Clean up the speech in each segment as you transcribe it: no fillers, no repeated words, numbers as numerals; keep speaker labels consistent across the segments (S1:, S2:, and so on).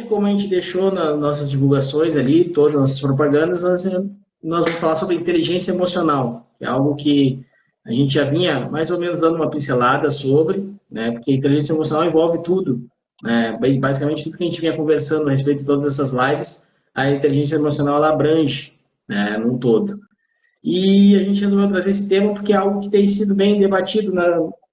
S1: como a gente deixou nas nossas divulgações ali, todas as nossas propagandas, nós vamos falar sobre inteligência emocional, que é algo que a gente já vinha mais ou menos dando uma pincelada sobre, né? Porque inteligência emocional envolve tudo, né? Basicamente tudo que a gente vinha conversando a respeito de todas essas lives, a inteligência emocional ela abrange, né, num todo. E a gente resolveu trazer esse tema porque é algo que tem sido bem debatido,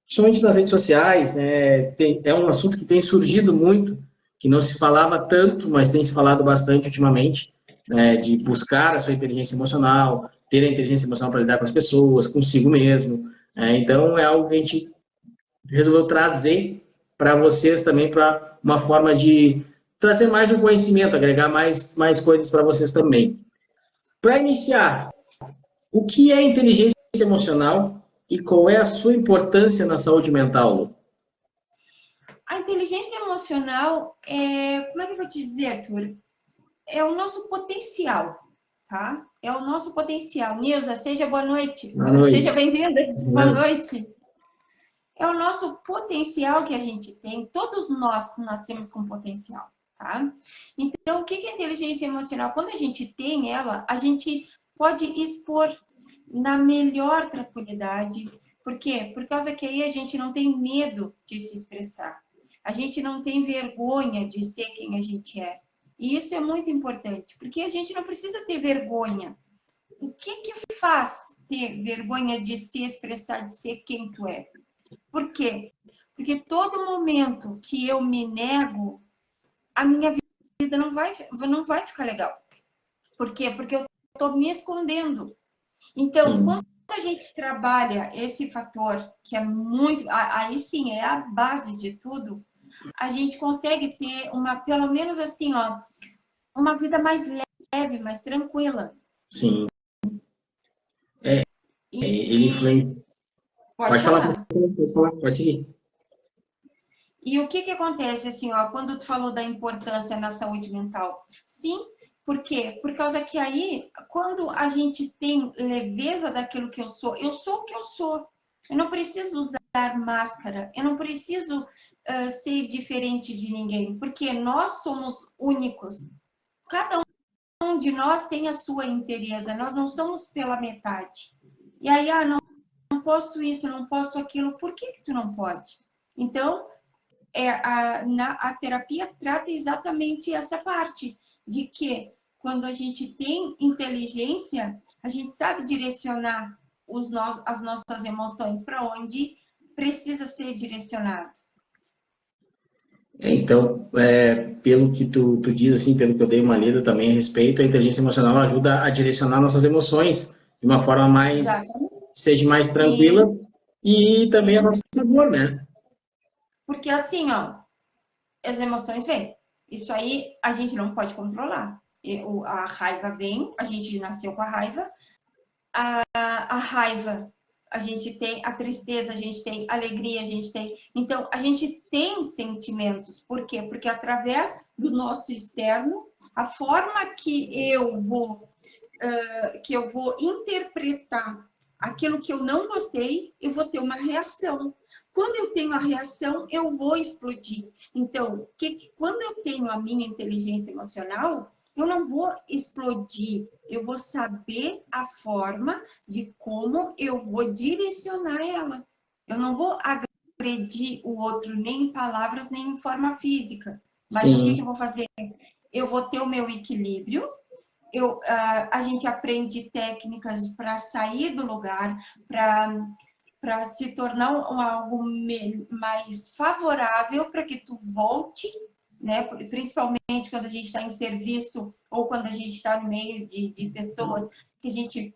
S1: principalmente nas redes sociais, né? É um assunto que tem surgido muito, que não se falava tanto, mas tem se falado bastante ultimamente, né? De buscar a sua inteligência emocional, ter a inteligência emocional para lidar com as pessoas, consigo mesmo. Então, é algo que a gente resolveu trazer para vocês também, para uma forma de trazer mais um conhecimento, agregar mais coisas para vocês também. Para iniciar, o que é inteligência emocional e qual é a sua importância na saúde mental, Lu?
S2: A inteligência emocional como é que eu vou te dizer, Arthur? É o nosso potencial, tá? É o nosso potencial. Nilza, seja boa noite.
S1: Boa noite.
S2: Seja bem-vinda. Boa noite. É o nosso potencial que a gente tem. Todos nós nascemos com potencial, tá? Então, o que é inteligência emocional? Quando a gente tem ela, a gente pode expor na melhor tranquilidade. Por quê? Por causa que aí a gente não tem medo de se expressar. A gente não tem vergonha de ser quem a gente é. E isso é muito importante, porque a gente não precisa ter vergonha. O que faz ter vergonha de se expressar, de ser quem tu é? Por quê? Porque todo momento que eu me nego, a minha vida não vai ficar legal. Por quê? Porque eu estou me escondendo. Então, quando a gente trabalha esse fator, que é muito... Aí sim, é a base de tudo, a gente consegue ter pelo menos assim, ó, uma vida mais leve, mais tranquila.
S1: Sim. Ele
S2: E
S1: influencia.
S2: pode
S1: Pode falar,
S2: falar.
S1: pode seguir.
S2: E o que acontece, assim, ó, quando tu falou da importância na saúde mental? Sim, por quê? Por causa que aí, quando a gente tem leveza daquilo que eu sou o que eu sou. Eu não preciso usar máscara, eu não preciso ser diferente de ninguém, porque nós somos únicos. Cada um de nós tem a sua inteireza, nós não somos pela metade. E aí, não posso isso, não posso aquilo, por que tu não pode? Então, a terapia trata exatamente essa parte, de que quando a gente tem inteligência, a gente sabe direcionar as nossas emoções para onde precisa ser direcionado.
S1: Então, pelo que tu diz, assim, pelo que eu dei uma lida também a respeito, a inteligência emocional ajuda a direcionar nossas emoções de uma forma
S2: Exatamente.
S1: seja mais tranquila
S2: Sim,
S1: e também a
S2: sim.
S1: nosso favor, né?
S2: Porque assim, ó, as emoções vêm. Isso aí a gente não pode controlar. A raiva vem, a gente nasceu com a raiva. A raiva, a gente tem a tristeza, a gente tem a alegria, a gente tem... Então, a gente tem sentimentos. Por quê? Porque através do nosso externo, a forma que eu vou interpretar aquilo que eu não gostei, eu vou ter uma reação. Quando eu tenho a reação, eu vou explodir. Então, quando eu tenho a minha inteligência emocional, eu não vou explodir, eu vou saber a forma de como eu vou direcionar ela. Eu não vou agredir o outro nem em palavras, nem em forma física. Mas o que eu
S1: Sim.
S2: vou fazer? Eu vou ter o meu equilíbrio, a gente aprende técnicas para sair do lugar, para se tornar algo mais favorável para que tu volte, né? Principalmente quando a gente está em serviço ou quando a gente está no meio de pessoas que a gente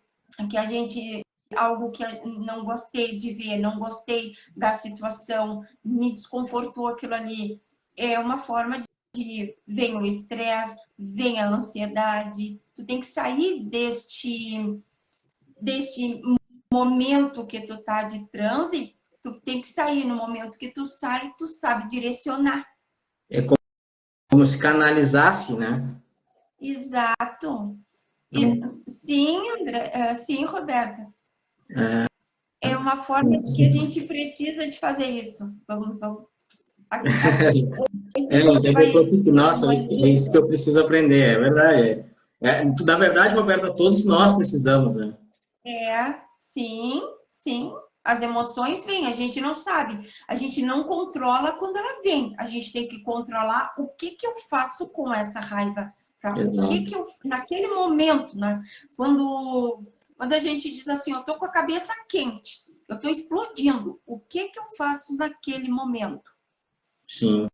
S2: algo que não gostei de ver, não gostei da situação, me desconfortou aquilo ali. É uma forma vem o estresse, vem a ansiedade. Tu tem que sair desse momento que tu tá de transe, tu tem que sair no momento que tu sai, tu sabe direcionar.
S1: É como se canalizasse, né?
S2: Exato.
S1: Então,
S2: Sim, André, sim, Roberta. É uma forma que a gente precisa de fazer isso. Vamos.
S1: Até que eu fico, nossa, é isso que eu preciso aprender, é verdade. Na verdade, Roberta, todos nós precisamos, né?
S2: Sim, sim. As emoções vêm, a gente não sabe. A gente não controla quando ela vem. A gente tem que controlar o que que eu faço com essa raiva. O que que eu, naquele momento, né? Quando a gente diz assim, eu tô com a cabeça quente, eu tô explodindo. O que que eu faço naquele momento?
S1: Sim.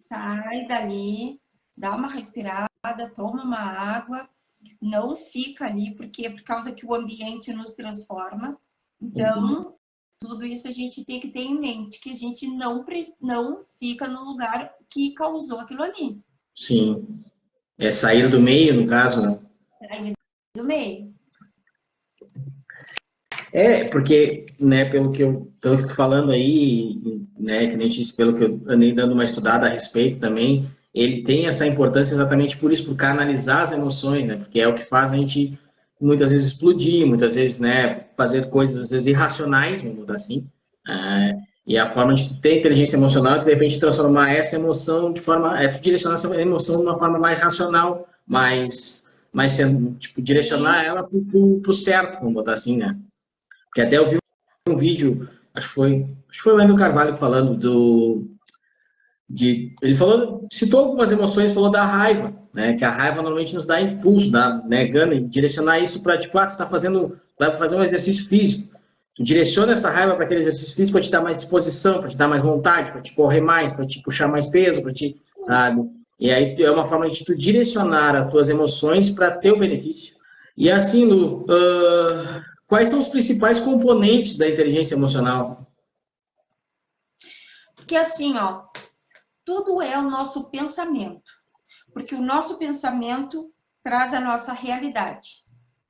S2: Sai dali, dá uma respirada, toma uma água, não fica ali, porque é por causa que o ambiente nos transforma. Então, tudo isso a gente tem que ter em mente, que a gente não fica no lugar que causou aquilo ali.
S1: Sim. É sair do meio, no caso, né?
S2: Sair do meio.
S1: Porque, né, pelo que eu tô falando aí, né, que nem disse, pelo que eu andei dando uma estudada a respeito também, ele tem essa importância exatamente por isso, por canalizar as emoções, né, porque é o que faz a gente muitas vezes explodir, muitas vezes, né, fazer coisas às vezes irracionais, vamos botar assim, e a forma de ter inteligência emocional é que de repente transformar essa emoção de forma, tu direcionar essa emoção de uma forma mais racional, mais sendo, tipo, direcionar ela pro certo, vamos botar assim, né. Porque até eu vi um vídeo, acho que foi o Endo Carvalho falando ele falou, citou algumas emoções, falou da raiva, né? Que a raiva normalmente nos dá impulso, dá, né, gana, e direcionar isso para, tipo, tu vai fazer um exercício físico. Tu direciona essa raiva para aquele exercício físico para te dar mais disposição, para te dar mais vontade, para te correr mais, para te puxar mais peso, para te, sabe? E aí é uma forma de tu direcionar as tuas emoções para ter o benefício. E assim, Lu, quais são os principais componentes da inteligência emocional?
S2: Porque assim, ó, tudo é o nosso pensamento. Porque o nosso pensamento traz a nossa realidade.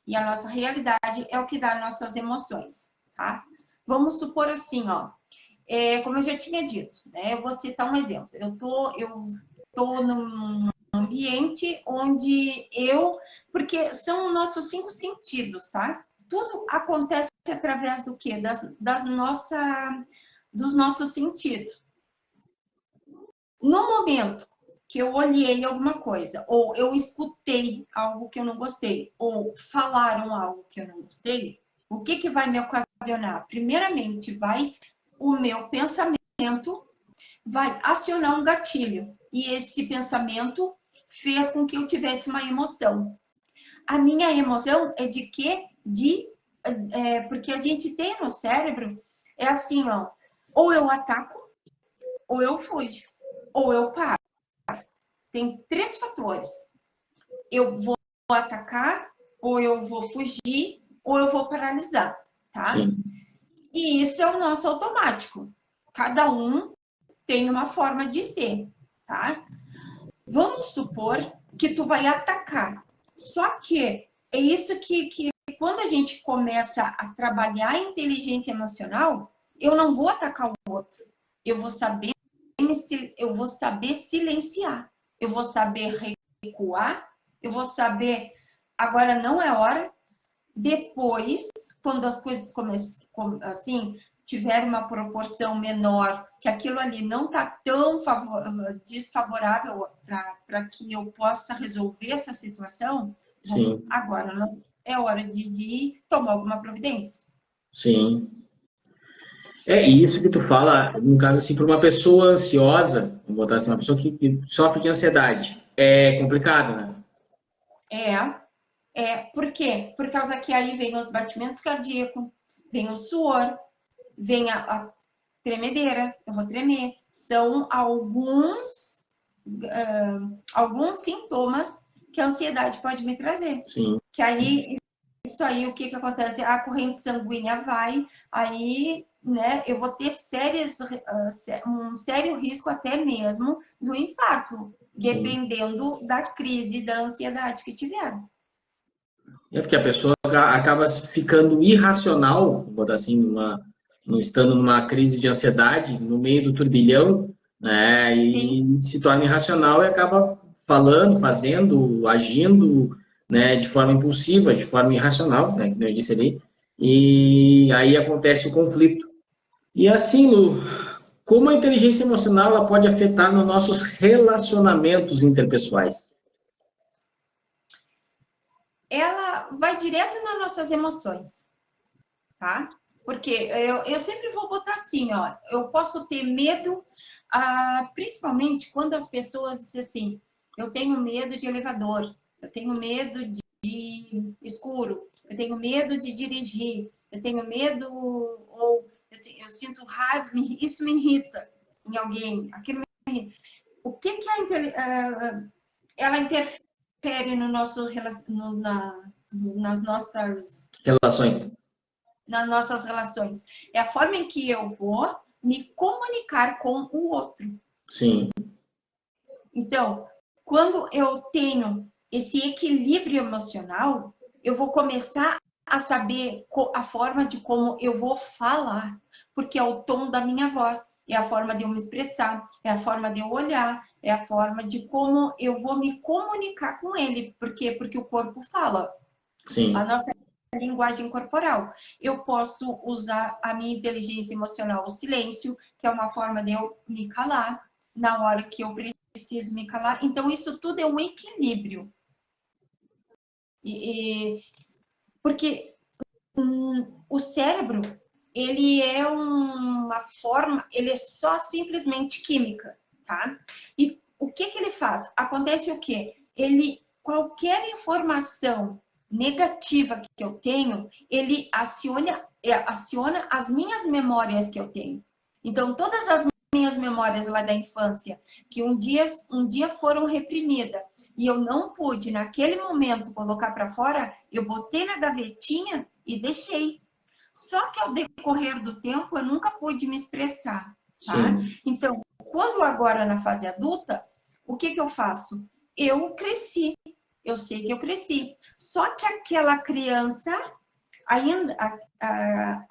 S2: E a nossa realidade é o que dá nossas emoções, tá? Vamos supor assim, ó. Como eu já tinha dito, né? Eu vou citar um exemplo. Eu tô num ambiente onde porque são nossos 5 sentidos, tá? Tudo acontece através do quê? Dos nossos sentidos. No momento que eu olhei alguma coisa, ou eu escutei algo que eu não gostei, ou falaram algo que eu não gostei, o que que vai me ocasionar? Primeiramente, o meu pensamento vai acionar um gatilho. E esse pensamento fez com que eu tivesse uma emoção. A minha emoção é de quê? Porque a gente tem no cérebro, é assim, ó, ou eu ataco, ou eu fujo, ou eu paro. Tem 3 fatores. Eu vou atacar, ou eu vou fugir, ou eu vou paralisar, tá?
S1: Sim.
S2: E isso é o nosso automático. Cada um tem uma forma de ser, tá? Vamos supor que tu vai atacar. Só que é isso que quando a gente começa a trabalhar a inteligência emocional, eu não vou atacar o outro. Eu vou saber silenciar. Eu vou saber recuar. Eu vou saber, agora não é hora. Depois, quando as coisas assim, tiver uma proporção menor, que aquilo ali não está tão desfavorável para que eu possa resolver essa situação, bom, agora não é hora de tomar alguma providência.
S1: Sim. E isso que tu fala, no caso assim, para uma pessoa ansiosa, vamos botar assim, uma pessoa que sofre de ansiedade, é complicado, né?
S2: Por quê? Por causa que aí vem os batimentos cardíacos, vem o suor, vem a tremedeira, eu vou tremer. São alguns sintomas que a ansiedade pode me trazer.
S1: Sim.
S2: Que aí, isso aí, o que acontece? A corrente sanguínea aí, né, eu vou ter um sério risco até mesmo do infarto, dependendo da crise da ansiedade que tiver.
S1: Porque a pessoa acaba ficando irracional, vou botar assim, estando numa crise de ansiedade, no meio do turbilhão, né? E se torna irracional e acaba falando, fazendo, agindo, né? De forma impulsiva, de forma irracional, né? Como eu disse ali. E aí acontece o conflito. E assim, Lu, como a inteligência emocional ela pode afetar nos nossos relacionamentos interpessoais?
S2: Ela vai direto nas nossas emoções, tá? Porque eu sempre vou botar assim, ó, eu posso ter medo, principalmente quando as pessoas dizem assim, eu tenho medo de elevador, eu tenho medo de escuro, eu tenho medo de dirigir, eu tenho medo, ou eu sinto raiva, isso me irrita em alguém, aquilo me irrita. O que ela interfere no nosso, nas nossas
S1: Relações.
S2: relações? É a forma em que eu vou me comunicar com o outro.
S1: Sim.
S2: Então, quando eu tenho esse equilíbrio emocional, eu vou começar a saber a forma de como eu vou falar, porque é o tom da minha voz, é a forma de eu me expressar, é a forma de eu olhar, é a forma de como eu vou me comunicar com ele. Por quê? Porque o corpo fala.
S1: Sim.
S2: A nossa linguagem corporal. Eu posso usar a minha inteligência emocional, o silêncio, que é uma forma de eu me calar na hora que eu preciso me calar. Então, isso tudo é um equilíbrio. Porque o cérebro, ele é uma forma, ele é só simplesmente química, tá? E o que ele faz? Acontece o quê? Qualquer informação negativa que eu tenho, ele aciona as minhas memórias que eu tenho. Então, todas as minhas memórias lá da infância, que um dia foram reprimidas, e eu não pude, naquele momento, colocar para fora, eu botei na gavetinha e deixei. Só que ao decorrer do tempo, eu nunca pude me expressar, tá?
S1: Sim.
S2: Então, quando agora na fase adulta, o que eu faço? Eu cresci. Eu sei que eu cresci. Só que aquela criança, ainda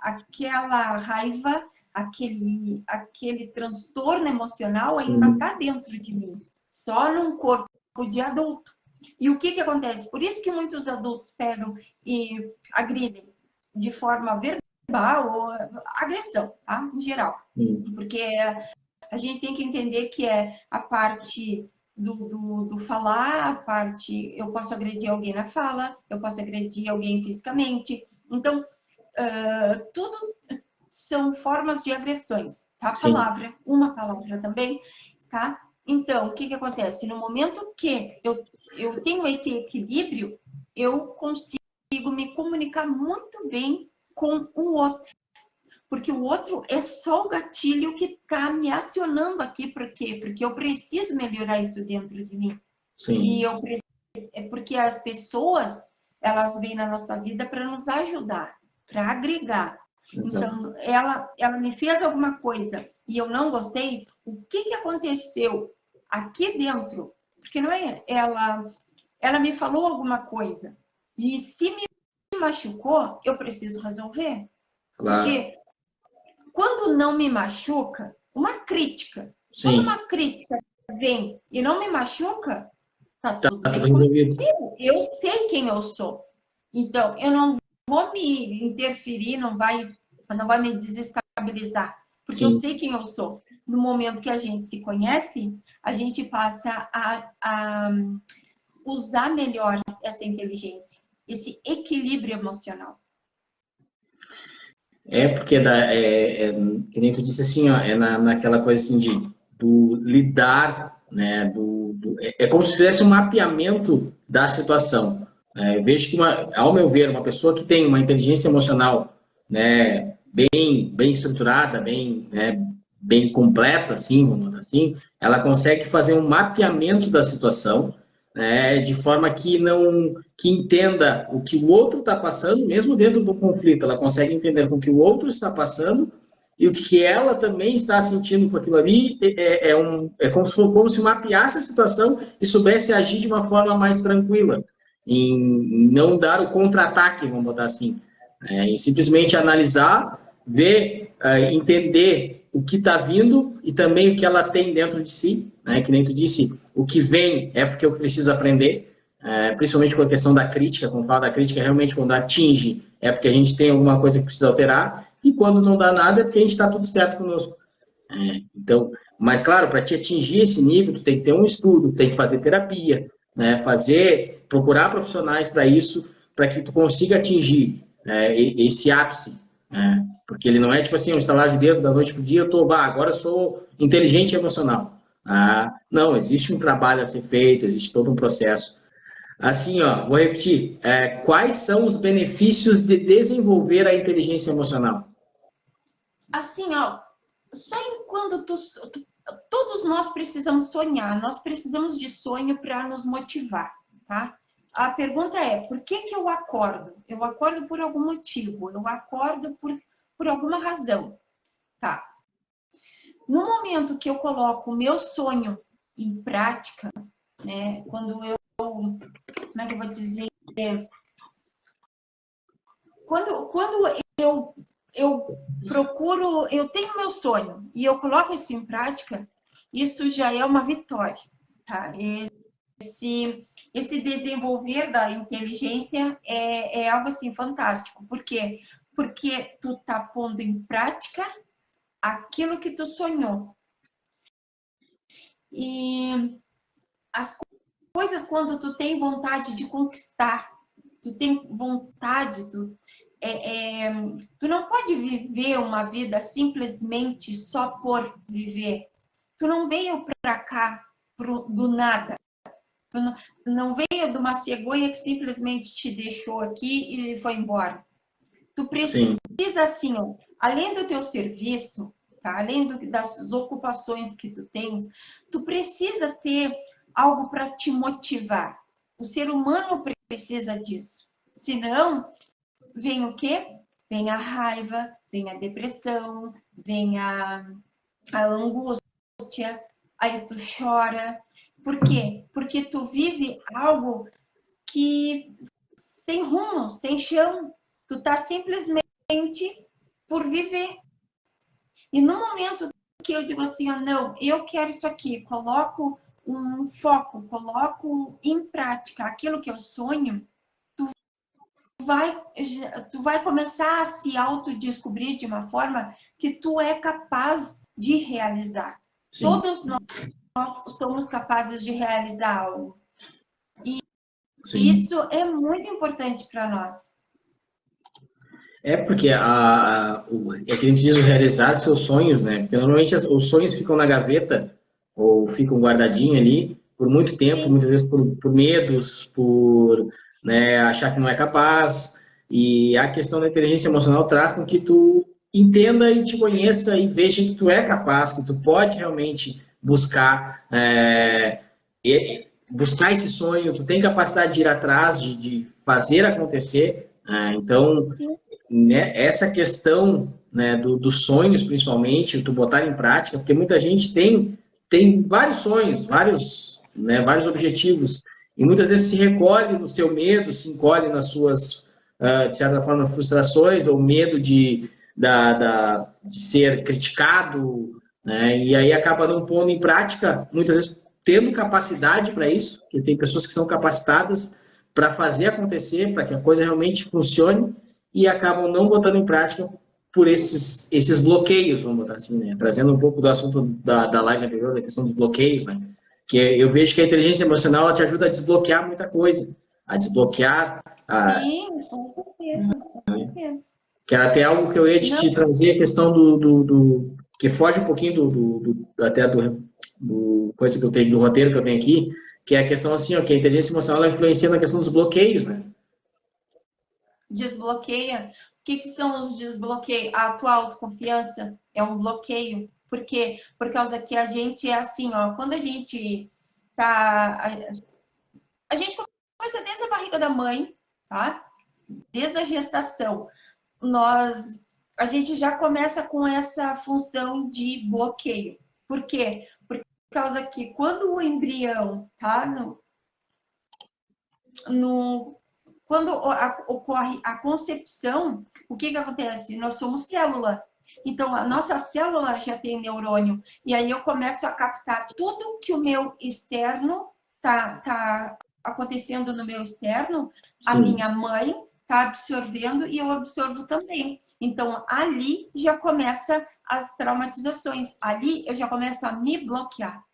S2: aquela raiva, aquele transtorno emocional ainda está dentro de mim. Só num corpo de adulto. E o que acontece? Por isso que muitos adultos pegam e agridem de forma verbal ou agressão, tá? Em geral. Porque a gente tem que entender que é a parte do falar, a parte... Eu posso agredir alguém na fala, eu posso agredir alguém fisicamente. Então, tudo são formas de agressões, tá? Palavra, uma palavra também, tá? Então, o que acontece? No momento que eu tenho esse equilíbrio, eu consigo me comunicar muito bem com o outro. Porque o outro é só o gatilho que está me acionando aqui. Por quê? Porque eu preciso melhorar isso dentro de mim.
S1: Sim.
S2: E é porque as pessoas, elas vêm na nossa vida para nos ajudar, para agregar. Então, ela me fez alguma coisa e eu não gostei, o que aconteceu aqui dentro? Porque não é ela me falou alguma coisa e se me machucou, eu preciso resolver. Claro. Porque quando não me machuca, uma crítica, quando uma crítica vem e não me machuca, tá tudo bem comigo. Eu sei quem eu sou. Então, eu não vou me interferir, não vai me desestabilizar, porque eu sei quem eu sou. No momento que a gente se conhece, a gente passa a usar melhor essa inteligência, esse equilíbrio emocional.
S1: Porque, que nem tu disse assim, ó, naquela coisa assim do lidar, né, é como se fizesse um mapeamento da situação. Eu vejo que, ao meu ver, uma pessoa que tem uma inteligência emocional, né, bem estruturada, bem completa, assim, vamos dizer assim, ela consegue fazer um mapeamento da situação, né, de forma que entenda o que o outro está passando, mesmo dentro do conflito, ela consegue entender o que o outro está passando e o que ela também está sentindo com aquilo ali. É como se mapeasse a situação e soubesse agir de uma forma mais tranquila, em não dar o contra-ataque, vamos botar assim, em simplesmente analisar, ver, entender o que está vindo e também o que ela tem dentro de si, né? Que nem tu disse, o que vem é porque eu preciso aprender, principalmente com a questão da crítica. Quando fala da crítica, realmente quando atinge é porque a gente tem alguma coisa que precisa alterar, e quando não dá nada é porque a gente está tudo certo conosco. Então, mas claro, para te atingir esse nível, tu tem que ter um estudo, tu tem que fazer terapia, né? Procurar profissionais para isso, para que tu consiga atingir esse ápice, né? Porque ele não é tipo assim, um estalar de dedo da noite pro dia, agora eu sou inteligente e emocional. Não, existe um trabalho a ser feito, existe todo um processo. Assim, ó, vou repetir. Quais são os benefícios de desenvolver a inteligência emocional?
S2: Assim, ó, só enquanto todos nós precisamos sonhar, nós precisamos de sonho para nos motivar, tá? A pergunta é, por que que eu acordo? Eu acordo por algum motivo, eu acordo por alguma razão, tá? No momento que eu coloco o meu sonho em prática, né, quando como é que eu vou dizer? Quando eu procuro, eu tenho meu sonho e eu coloco isso em prática, isso já é uma vitória, tá? Esse desenvolver da inteligência é algo assim fantástico. Por quê? Porque tu tá pondo em prática aquilo que tu sonhou. E as coisas, quando tu tem vontade de conquistar, tu tem vontade, tu não pode viver uma vida simplesmente só por viver. Tu não veio para cá do nada. Tu não veio de uma cegonha que simplesmente te deixou aqui e foi embora. Tu precisa,
S1: Sim.
S2: assim, ó, além do teu serviço, tá? Além das ocupações que tu tens, tu precisa ter algo para te motivar. O ser humano precisa disso. Senão, vem o quê? Vem a raiva, vem a depressão, vem a angústia, aí tu chora. Por quê? Porque tu vive algo que sem rumo, sem chão. Tu tá simplesmente por viver. E no momento que eu digo assim, não, eu quero isso aqui, coloco um foco, coloco em prática aquilo que eu sonho, tu vai começar a se autodescobrir de uma forma que tu é capaz de realizar.
S1: Sim.
S2: Todos nós somos capazes de realizar algo. E
S1: Sim.
S2: isso é muito importante para nós.
S1: Porque é que a gente diz realizar seus sonhos, né? Porque normalmente os sonhos ficam na gaveta ou ficam guardadinhos ali por muito tempo,
S2: Sim.
S1: muitas vezes por medos, por achar que não é capaz. E a questão da inteligência emocional traz com que tu entenda e te conheça e veja que tu é capaz, que tu pode realmente buscar esse sonho, tu tem capacidade de ir atrás, de fazer acontecer. Então,
S2: Sim.
S1: né, essa questão, né, dos sonhos, principalmente, tu botar em prática, porque muita gente tem vários sonhos, vários objetivos, e muitas vezes se recolhe no seu medo, se encolhe nas suas, de certa forma, frustrações, ou medo de ser criticado, né, e aí acaba não pondo em prática, muitas vezes tendo capacidade para isso, porque tem pessoas que são capacitadas para fazer acontecer, para que a coisa realmente funcione, e acabam não botando em prática por esses bloqueios, vamos botar assim, né? Trazendo um pouco do assunto da live anterior, da questão dos bloqueios, né? Que eu vejo que a inteligência emocional ela te ajuda a desbloquear muita coisa, a desbloquear.
S2: Sim, com certeza, com certeza.
S1: Que era até algo que eu ia te trazer, a questão que foge um pouquinho até do coisa que eu tenho, do roteiro que eu tenho aqui, que é a questão assim, ó, que a inteligência emocional ela influencia na questão dos bloqueios, né?
S2: Desbloqueia. O que são os desbloqueios? A tua autoconfiança é um bloqueio. Por quê? Por causa que a gente é assim, ó, quando a gente tá. A gente começa desde a barriga da mãe, tá? Desde a gestação. A gente já começa com essa função de bloqueio. Por quê? Por causa que quando o embrião tá quando ocorre a concepção, o que acontece? Nós somos célula. Então, a nossa célula já tem neurônio. E aí eu começo a captar tudo que o meu externo tá acontecendo no meu externo. Sim. A minha mãe está absorvendo e eu absorvo também. Então, ali já começa as traumatizações. Ali eu já começo a me bloquear.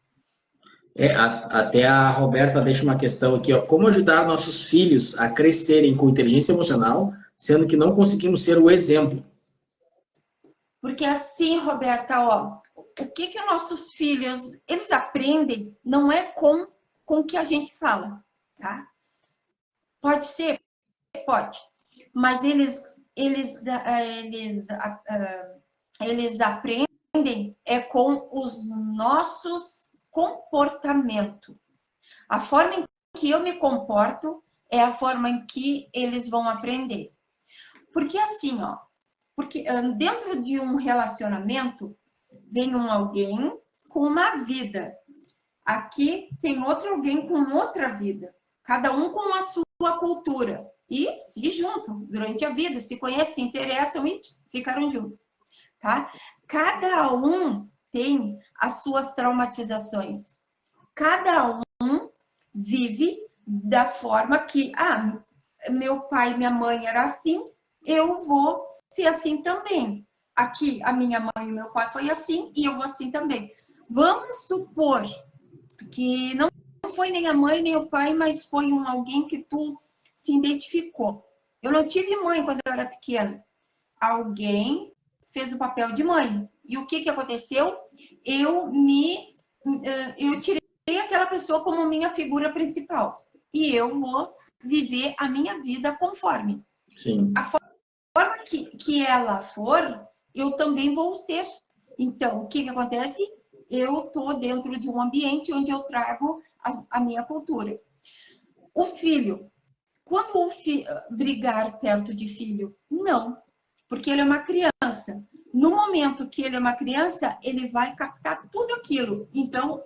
S1: Até a Roberta deixa uma questão aqui, ó. Como ajudar nossos filhos a crescerem com inteligência emocional, sendo que não conseguimos ser o exemplo?
S2: Porque assim, Roberta, ó, o que nossos filhos, eles aprendem não é com o que a gente fala, tá? Pode ser? Pode. Mas eles aprendem com os nossos comportamentos. A forma em que eu me comporto é a forma em que eles vão aprender. Porque assim, ó, porque dentro de um relacionamento vem alguém com uma vida. Aqui tem outro alguém com outra vida. Cada um com a sua cultura. E se juntam durante a vida, se conhecem, se interessam e ficaram juntos. Tá? Cada um tem as suas traumatizações. Cada um vive da forma que, meu pai e minha mãe era assim, eu vou ser assim também. Aqui, a minha mãe e meu pai foi assim e eu vou assim também. Vamos supor que não foi nem a mãe nem o pai, mas foi alguém que tu se identificou. Eu não tive mãe quando eu era pequena. Alguém fez o papel de mãe. E o que aconteceu? Eu tirei aquela pessoa como minha figura principal. E eu vou viver a minha vida conforme.
S1: Sim.
S2: A forma que ela for, eu também vou ser. Então, o que acontece? Eu estou dentro de um ambiente onde eu trago a minha cultura. O filho, quando o brigar perto de filho, não, porque ele é uma criança. No momento que ele é uma criança, ele vai captar tudo aquilo. Então,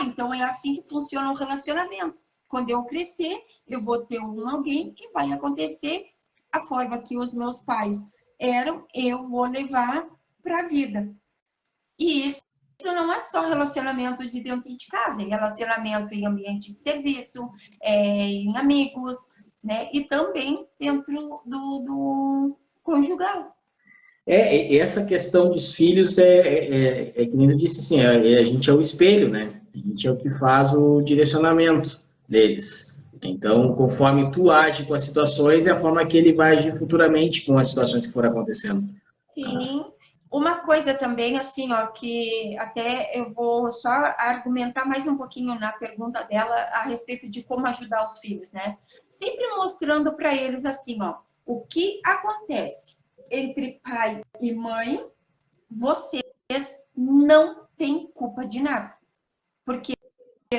S2: então é assim que funciona o relacionamento. Quando eu crescer, eu vou ter alguém e vai acontecer a forma que os meus pais eram, eu vou levar para a vida. E isso não é só relacionamento de dentro de casa, é relacionamento em ambiente de serviço, em amigos, né? E também dentro do conjugal.
S1: Essa questão dos filhos que nem eu disse assim, a gente é o espelho, né? A gente é o que faz o direcionamento deles. Então, conforme tu age com as situações, é a forma que ele vai agir futuramente com as situações que forem acontecendo.
S2: Sim. Uma coisa também, assim, ó, que até eu vou só argumentar mais um pouquinho na pergunta dela a respeito de como ajudar os filhos, né? Sempre mostrando para eles assim, ó, o que acontece entre pai e mãe, vocês não têm culpa de nada. Porque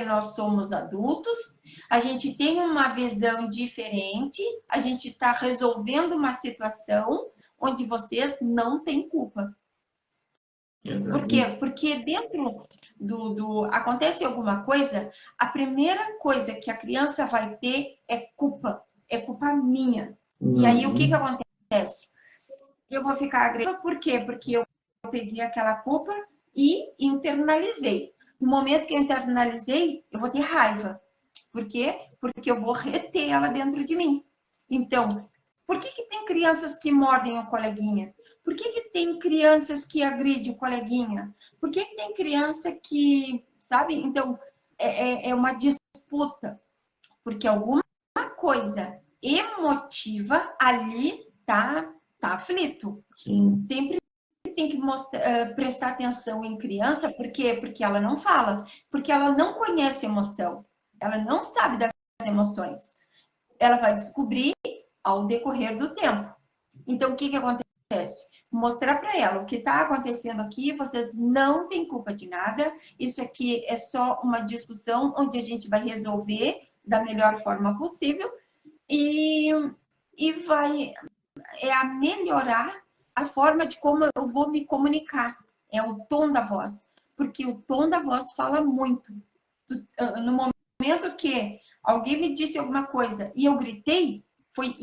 S2: nós somos adultos, a gente tem uma visão diferente, a gente está resolvendo uma situação onde vocês não têm culpa. Por quê? Porque dentro acontece alguma coisa, a primeira coisa que a criança vai ter é culpa minha. E aí o que acontece? Eu vou ficar agressiva, por quê? Porque eu peguei aquela culpa e internalizei. No momento que eu internalizei, eu vou ter raiva. Por quê? Porque eu vou reter ela dentro de mim. Então, por que tem crianças que mordem o coleguinha? Por que tem crianças que agridem o coleguinha? Por que tem criança que, sabe? Então, é uma disputa. Porque alguma coisa emotiva ali tá aflito.
S1: Sim.
S2: Sempre tem que prestar atenção em criança, por quê? Porque ela não fala, porque ela não conhece emoção, ela não sabe das emoções. Ela vai descobrir ao decorrer do tempo. Então, o que acontece? Mostrar para ela o que está acontecendo aqui, vocês não têm culpa de nada, isso aqui é só uma discussão onde a gente vai resolver da melhor forma possível e vai melhorar a forma de como eu vou me comunicar. É o tom da voz. Porque o tom da voz fala muito. No momento que alguém me disse alguma coisa e eu gritei, foi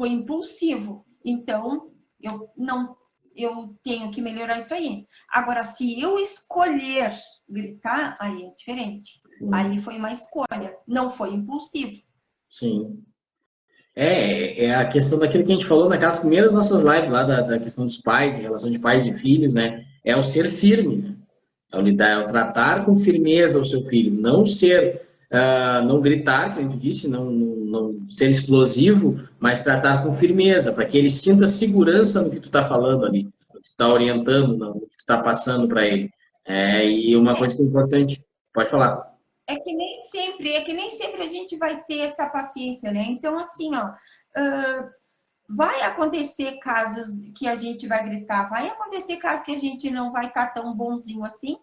S2: impulsivo. Então, eu tenho que melhorar isso aí. Agora, se eu escolher gritar, aí é diferente. Aí foi uma escolha, não foi impulsivo.
S1: Sim. É a questão daquilo que a gente falou naquelas primeiras nossas lives lá, da questão dos pais, em relação de pais e filhos, né? É o ser firme, né? É o lidar, é o tratar com firmeza o seu filho, não ser, não gritar, que a gente disse, não ser explosivo, mas tratar com firmeza, para que ele sinta segurança no que tu está falando ali, no que tu está orientando, no que tu está passando para ele. E uma coisa que é importante, pode falar.
S2: É que nem sempre a gente vai ter essa paciência, né? Então, assim, ó, vai acontecer casos que a gente vai gritar, vai acontecer casos que a gente não vai estar tão bonzinho assim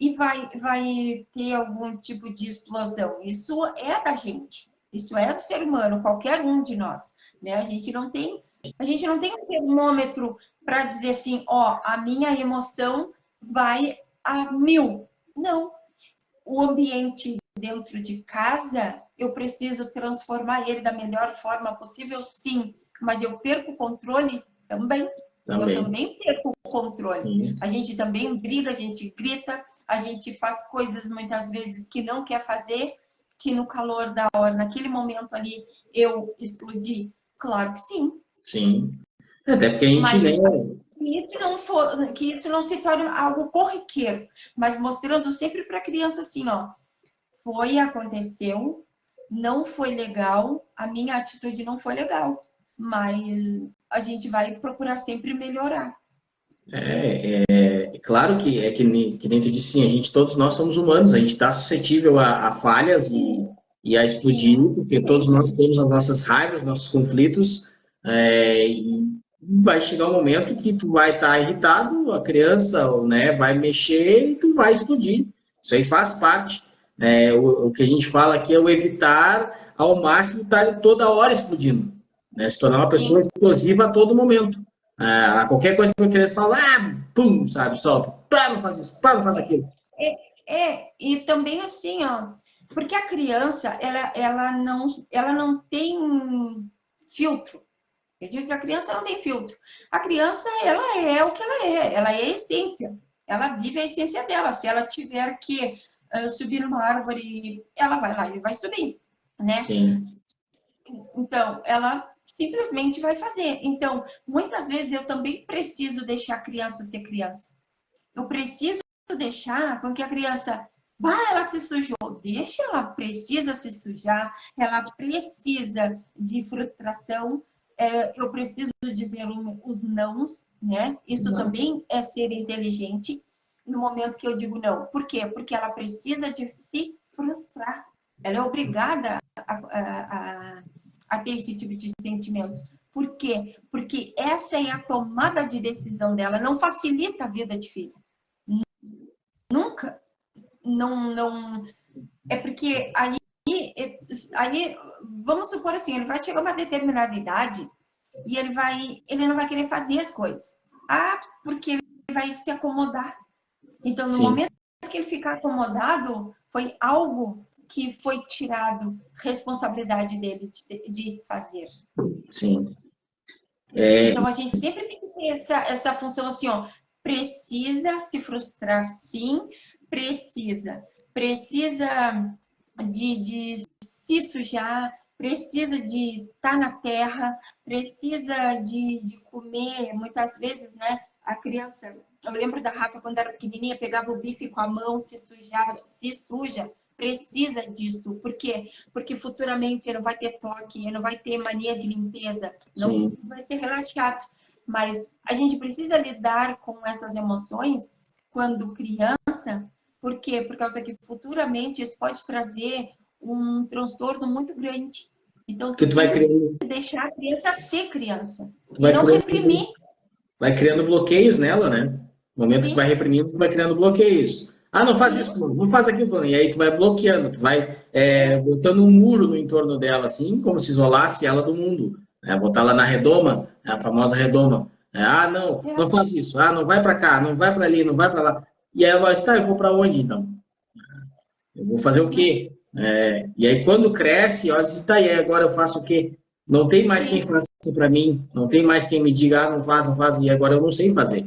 S2: e vai ter algum tipo de explosão. Isso é da gente, isso é do ser humano, qualquer um de nós, né? A gente não tem um termômetro para dizer assim, ó, a minha emoção vai a 1000. Não, o ambiente dentro de casa, eu preciso transformar ele da melhor forma possível, sim. Mas eu perco o controle também. Eu também perco o controle.
S1: Sim.
S2: A gente também briga, a gente grita, a gente faz coisas muitas vezes que não quer fazer, que no calor da hora, naquele momento ali, eu explodi. Claro que sim.
S1: Sim. Até porque a gente
S2: Mas
S1: lembra.
S2: que isso não se torne algo corriqueiro, mas mostrando sempre para a criança assim, ó, aconteceu, não foi legal, a minha atitude não foi legal, mas a gente vai procurar sempre melhorar.
S1: É claro que nem tu disse, sim, todos nós somos humanos, a gente está suscetível a falhas e a explodir,
S2: Sim,
S1: porque todos nós temos as nossas raivas, nossos conflitos, e vai chegar um momento que tu vai estar irritado, a criança, né, vai mexer e tu vai explodir. Isso aí faz parte. O que a gente fala aqui é o evitar ao máximo estar toda hora explodindo, né, se tornar uma pessoa
S2: sim.
S1: explosiva a todo momento. Qualquer coisa que a criança fala, pum, sabe, solta, pá, não faz isso, pá, não faz aquilo.
S2: E também assim, ó, porque a criança, ela não tem filtro. Eu digo que a criança não tem filtro. A criança, ela é o que ela é a essência. Ela vive a essência dela. Se ela tiver que subir numa árvore, ela vai lá e vai subir, né?
S1: Sim,
S2: Então, ela simplesmente vai fazer. Então, muitas vezes eu também preciso deixar a criança ser criança. Eu preciso deixar com que a criança, ela se sujou, deixa, ela precisa se sujar, ela precisa de frustração, eu preciso dizer os nãos, né? Isso também é ser inteligente no momento que eu digo não. Por quê? Porque ela precisa de se frustrar. Ela é obrigada a ter esse tipo de sentimento. Por quê? Porque essa é a tomada de decisão dela, não facilita a vida de filho. Nunca. Não. É porque aí, vamos supor assim, ele vai chegar a uma determinada idade e ele não vai querer fazer as coisas. Porque ele vai se acomodar. Então, no
S1: sim,
S2: momento que ele ficar acomodado, foi algo que foi tirado responsabilidade dele de fazer.
S1: sim.
S2: Então, a gente sempre tem que ter essa função assim, ó, precisa se frustrar, sim, precisa de se sujar, precisa de estar na terra, precisa de comer, muitas vezes, né, a criança, eu lembro da Rafa quando era pequenininha, pegava o bife com a mão, se suja, precisa disso, por quê? Porque futuramente ele não vai ter toque, ele não vai ter mania de limpeza, não
S1: Sim.
S2: vai ser relaxado. Mas a gente precisa lidar com essas emoções quando criança, por quê? Por causa que futuramente isso pode trazer um transtorno muito grande. Então,
S1: Porque
S2: tu
S1: tu vai
S2: tem
S1: criando,
S2: que deixar a criança ser criança
S1: tu
S2: e
S1: vai
S2: não
S1: criando,
S2: reprimir.
S1: vai criando bloqueios nela, né? No momento que tu vai
S2: Sim,
S1: reprimindo, tu vai criando bloqueios. Não faz isso,
S2: sim,
S1: fulano, não faz aquilo, fulano. E aí tu vai bloqueando, tu vai botando um muro no entorno dela, assim, como se isolasse ela do mundo. Né? Botar ela na redoma, a famosa redoma. Não,
S2: é,
S1: não faz isso. Não vai para cá, não vai para ali, não vai para lá. E aí ela vai, tá, eu vou para onde então? Eu vou fazer o quê? E aí, quando cresce, olha, diz, tá, e aí agora eu faço o quê? Não tem mais quem
S2: sim,
S1: faça para mim, não tem mais quem me diga, não faz, não faz, e agora eu não sei fazer.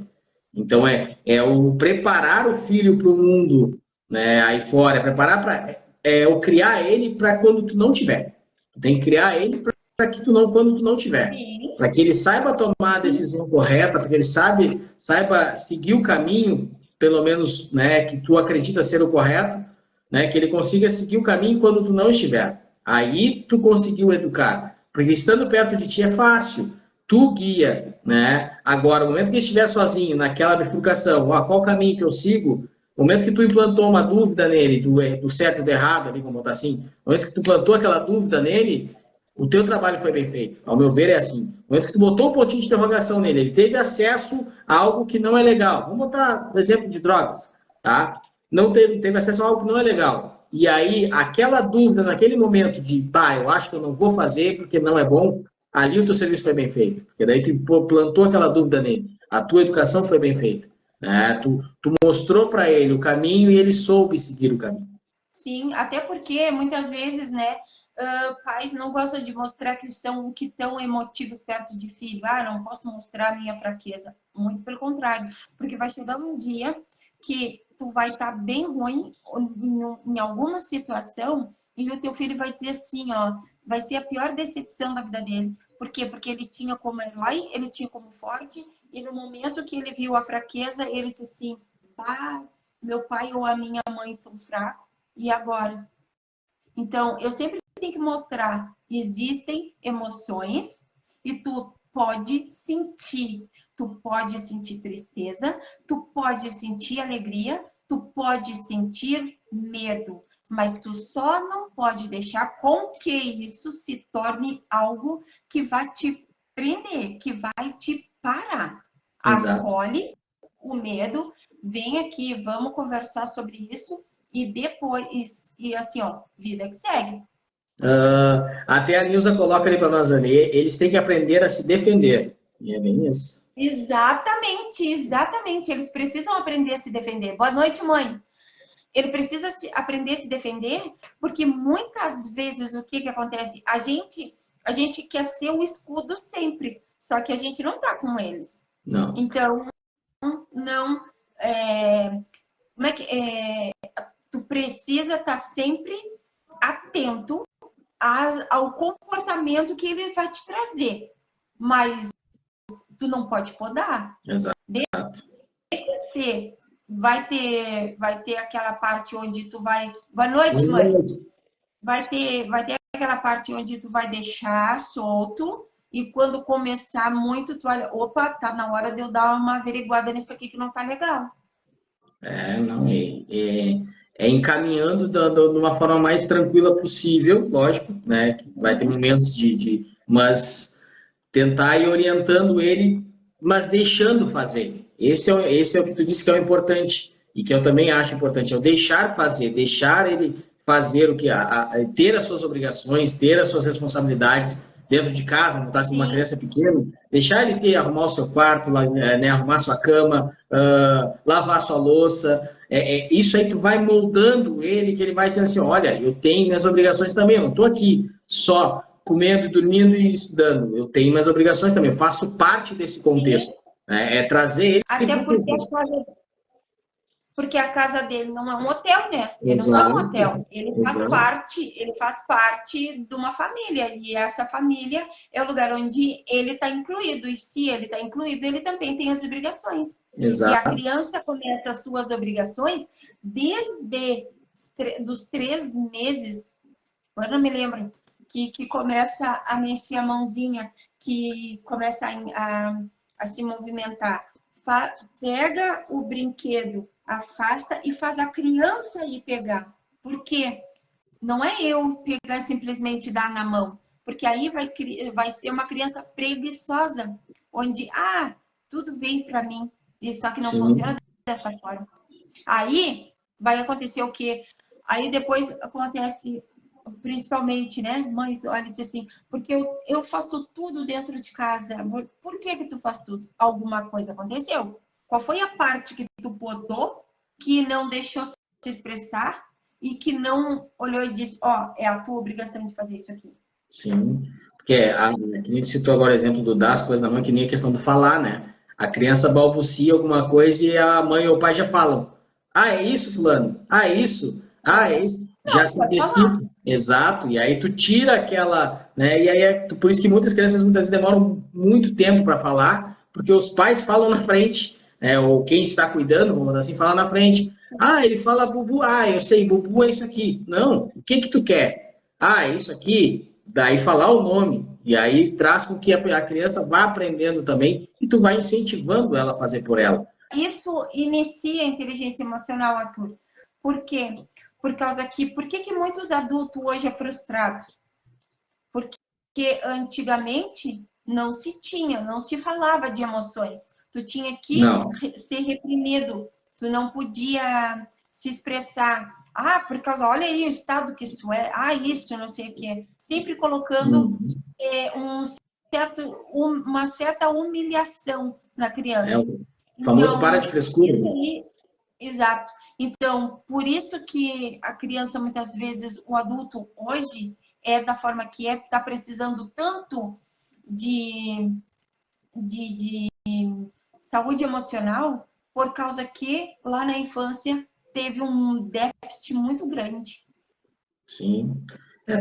S1: Então, é o preparar o filho para o mundo, né, aí fora, é preparar para. O criar ele para quando tu não tiver. Tu tem que criar ele que tu não, quando tu não tiver. Para que ele saiba tomar a decisão correta, para que ele saiba seguir o caminho, pelo menos, né, que tu acredita ser o correto, né, que ele consiga seguir o caminho quando tu não estiver. Aí tu conseguiu educar. Porque estando perto de ti é fácil. Tu guia, né? Agora, o momento que ele estiver sozinho, naquela bifurcação, ó, qual o caminho que eu sigo, no momento que tu implantou uma dúvida nele, do certo e do errado, ali, vamos botar assim, no momento que tu plantou aquela dúvida nele, o teu trabalho foi bem feito. Ao meu ver, é assim. No momento que tu botou um pontinho de interrogação nele, ele teve acesso a algo que não é legal. Vamos botar o exemplo de drogas, tá? Não teve acesso a algo que não é legal. E aí, aquela dúvida naquele momento de, pá, eu acho que eu não vou fazer porque não é bom, ali o teu serviço foi bem feito. Porque daí tu plantou aquela dúvida nele. A tua educação foi bem feita. Né? Tu mostrou para ele o caminho e ele soube seguir o caminho.
S2: Sim, até porque muitas vezes, né, pais não gostam de mostrar que tão emotivos perto de filho. Ah, não posso mostrar a minha fraqueza. Muito pelo contrário, porque vai chegar um dia que tu vai estar bem ruim em alguma situação e o teu filho vai dizer assim, ó, vai ser a pior decepção da vida dele. Por quê? Porque ele tinha como herói, ele tinha como forte, e no momento que ele viu a fraqueza, ele disse assim, ah, meu pai ou a minha mãe são fracos, e agora? Então, eu sempre tenho que mostrar, existem emoções e tu pode sentir. Tu pode sentir tristeza, tu pode sentir alegria, tu pode sentir medo, mas tu só não pode deixar com que isso se torne algo que vai te prender, que vai te parar.
S1: Exato.
S2: Acolhe o medo, vem aqui, vamos conversar sobre isso e depois, e assim, ó, vida que segue.
S1: Até a Nilza coloca ali para nós ali, eles têm que aprender a se defender. E é bem isso.
S2: Exatamente, exatamente. Eles precisam aprender a se defender. Boa noite, mãe. Ele precisa aprender a se defender, porque muitas vezes o que acontece? A gente quer ser o escudo sempre, só que a gente não tá com eles.
S1: Não.
S2: Então, não. Como é que tu precisa estar sempre atento ao comportamento que ele vai te trazer, mas tu não pode podar.
S1: Exato.
S2: Você vai ter aquela parte onde tu vai... Boa noite, mãe. Vai ter aquela parte onde tu vai deixar solto e quando começar muito, tu olha, opa, tá na hora de eu dar uma averiguada nisso aqui que não tá legal.
S1: É encaminhando de uma forma mais tranquila possível, lógico, né? Vai ter momentos mas tentar ir orientando ele, mas deixando fazer. Esse é o que tu disse que é o importante e que eu também acho importante, é o deixar fazer, deixar ele fazer o que ter as suas obrigações, ter as suas responsabilidades dentro de casa, não está sendo uma criança pequena, deixar ele arrumar o seu quarto, né, arrumar sua cama, lavar sua louça. Isso aí tu vai moldando ele, que ele vai sendo assim, olha, eu tenho minhas obrigações também, eu não estou aqui só comendo, dormindo e estudando. Eu tenho minhas obrigações também, eu faço parte desse contexto. Né? É trazer ele...
S2: Até porque a casa dele não é um hotel, né? Ele
S1: Exato.
S2: não é um hotel. Ele faz parte de uma família. E essa família é o lugar onde ele está incluído. E se ele está incluído, ele também tem as obrigações.
S1: Exato.
S2: E a criança começa as suas obrigações desde dos 3 meses. Agora não me lembro. Que começa a mexer a mãozinha, que começa a se movimentar. Pega o brinquedo, afasta e faz a criança ir pegar. Por quê? Não é eu pegar e simplesmente dar na mão. Porque aí vai ser uma criança preguiçosa, onde, tudo vem para mim. E só que não funciona dessa forma. Aí vai acontecer o quê? Aí depois acontece... Principalmente, né? Mães, olha, diz assim, porque eu faço tudo dentro de casa. Por que tu faz tudo? Alguma coisa aconteceu? Qual foi a parte que tu podou, que não deixou se expressar e que não olhou e disse, é a tua obrigação de fazer isso aqui?
S1: Sim, porque que nem citou agora o exemplo do dar as coisas na mão, que nem a questão do falar, né? A criança balbucia alguma coisa e a mãe ou o pai já falam. É isso, fulano? É isso? É isso? já se antecipa, exato, e aí tu tira aquela, né, e aí por isso que muitas crianças muitas vezes demoram muito tempo para falar, porque os pais falam na frente, né, ou quem está cuidando, vamos assim, fala na frente. Ah, ele fala bubu, ah, eu sei, bubu é isso aqui. Não, o que que tu quer? Ah, é isso aqui, daí falar o nome, e aí traz com que a criança vá aprendendo também, e tu vai incentivando ela a fazer por ela.
S2: Isso inicia a inteligência emocional, Arthur. Por quê? Por que muitos adultos hoje é frustrado? Porque antigamente não se tinha, não se falava de emoções. Tu tinha que
S1: Não.
S2: ser reprimido, tu não podia se expressar. Ah, por causa, olha aí o estado que isso é. Ah, isso, não sei o quê. Sempre colocando uma certa humilhação na
S1: É
S2: criança.
S1: o famoso para
S2: Então,
S1: de frescura.
S2: exato. Então, por isso que a criança, muitas vezes, o adulto hoje é da forma que é, está precisando tanto de, de saúde emocional, por causa que lá na infância teve um déficit muito grande.
S1: Sim.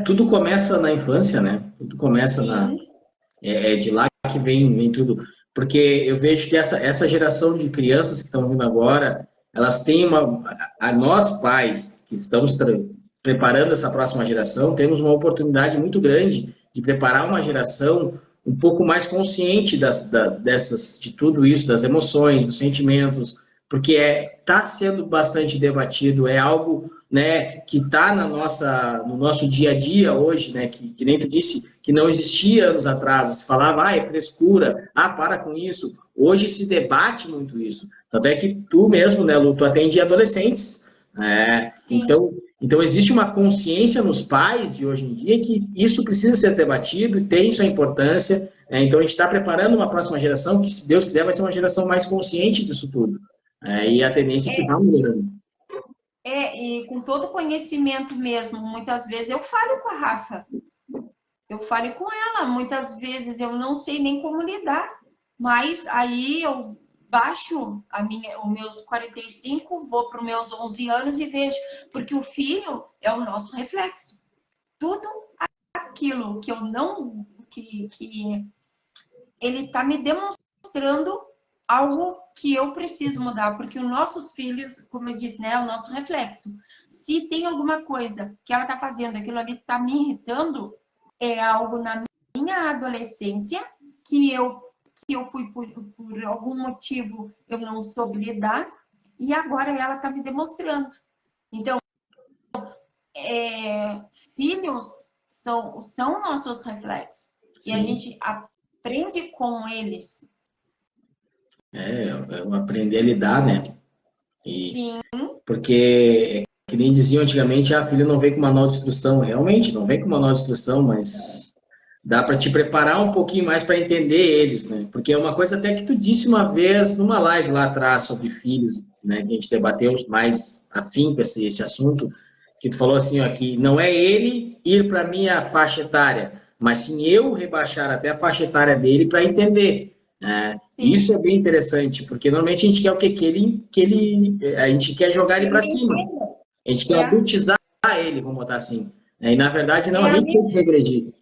S1: Tudo começa na infância, né? Tudo começa
S2: Sim.
S1: É de lá que vem tudo. Porque eu vejo que essa geração de crianças que estão vindo agora, elas têm nós pais que estamos preparando essa próxima geração, temos uma oportunidade muito grande de preparar uma geração um pouco mais consciente de tudo isso, das emoções, dos sentimentos, porque está sendo bastante debatido, é algo, né, que está no nosso dia a dia hoje, né, que nem tu disse, que não existia anos atrás, se falava, ah, é frescura, ah, para com isso. Hoje se debate muito isso. Tanto é que tu mesmo, né, Lu, tu atende adolescentes, então existe uma consciência nos pais de hoje em dia que isso precisa ser debatido, tem sua importância, então a gente está preparando uma próxima geração que, se Deus quiser, vai ser uma geração mais consciente disso tudo. E a tendência é que vai melhorando.
S2: E com todo conhecimento mesmo, muitas vezes eu falo com a Rafa, eu falo com ela, muitas vezes eu não sei nem como lidar, mas aí eu baixo os meus 45, vou para os meus 11 anos e vejo, porque o filho é o nosso reflexo. Tudo aquilo que eu não, que ele está me demonstrando algo que eu preciso mudar, porque os nossos filhos, como eu disse, né, é o nosso reflexo. Se tem alguma coisa que ela está fazendo, aquilo ali está me irritando, é algo na minha adolescência que eu fui por algum motivo eu não soube lidar e agora ela está me demonstrando. Então, filhos são nossos reflexos. Sim. E a gente aprende com eles.
S1: Aprender a lidar, né?
S2: Sim.
S1: Porque, que nem diziam antigamente, a filha não vem com manual de instrução. Realmente, não vem com manual de instrução, mas dá para te preparar um pouquinho mais para entender eles, né? Porque é uma coisa até que tu disse uma vez numa live lá atrás sobre filhos, né? Que a gente debateu mais afinco esse assunto, que tu falou assim, ó, que não é ele ir para minha faixa etária, mas sim eu rebaixar até a faixa etária dele para entender. Isso é bem interessante, porque normalmente a gente quer o quê? A gente quer jogar ele para cima. A gente quer adultizar ele, vamos botar assim. E na verdade, não, a gente tem que regredir.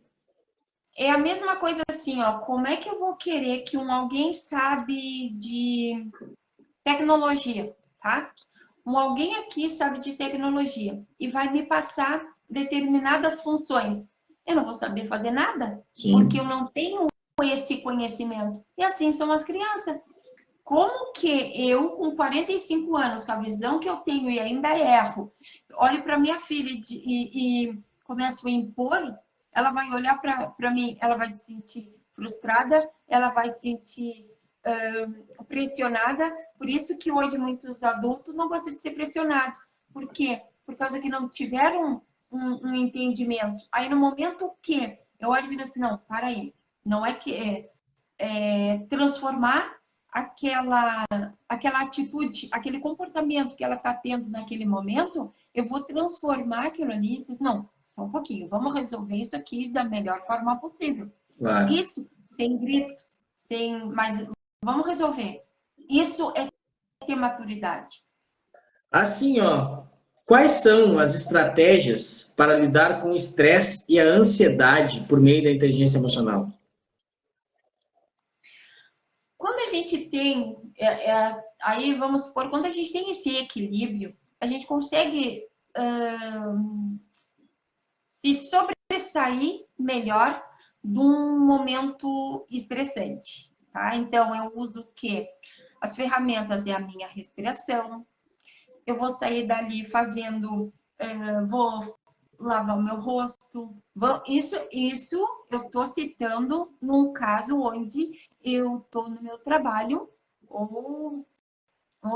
S2: É a mesma coisa assim, ó. Como é que eu vou querer que alguém sabe de tecnologia, tá? Alguém aqui sabe de tecnologia e vai me passar determinadas funções. Eu não vou saber fazer nada, Sim. porque eu não tenho esse conhecimento. E assim são as crianças. Como que eu, com 45 anos, com a visão que eu tenho e ainda erro, olho para minha filha e começo a impor, ela vai olhar para mim, ela vai se sentir frustrada, ela vai se sentir pressionada. Por isso que hoje muitos adultos não gostam de ser pressionados. Por quê? Por causa que não tiveram um entendimento. Aí no momento que eu olho e digo assim, não, para aí, não é que transformar aquela atitude, aquele comportamento que ela está tendo naquele momento, eu vou transformar aquilo ali e dizer, não, só um pouquinho, vamos resolver isso aqui da melhor forma possível. Claro. Isso sem grito, mas vamos resolver. Isso é ter maturidade.
S1: Assim, ó, Quais são as estratégias para lidar com o estresse e a ansiedade por meio da inteligência emocional?
S2: Quando a gente tem, aí vamos supor, quando a gente tem esse equilíbrio, a gente consegue se sobressair melhor de um momento estressante, tá? Então, eu uso o quê? As ferramentas é a minha respiração, eu vou sair dali fazendo, vou lavar o meu rosto. Isso eu estou citando num caso onde eu estou no meu trabalho ou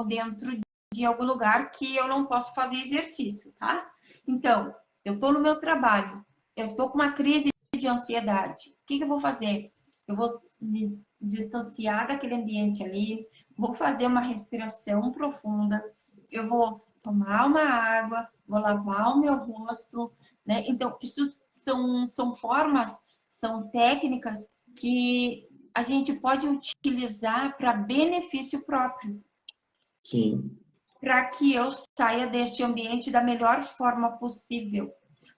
S2: dentro de algum lugar que eu não posso fazer exercício, tá? Então, eu estou no meu trabalho, eu estou com uma crise de ansiedade. O que eu vou fazer? Eu vou me distanciar daquele ambiente ali, vou fazer uma respiração profunda, eu vou tomar uma água, vou lavar o meu rosto, né? Então, isso são formas, são técnicas que a gente pode utilizar para benefício próprio.
S1: Sim.
S2: Para que eu saia deste ambiente da melhor forma possível.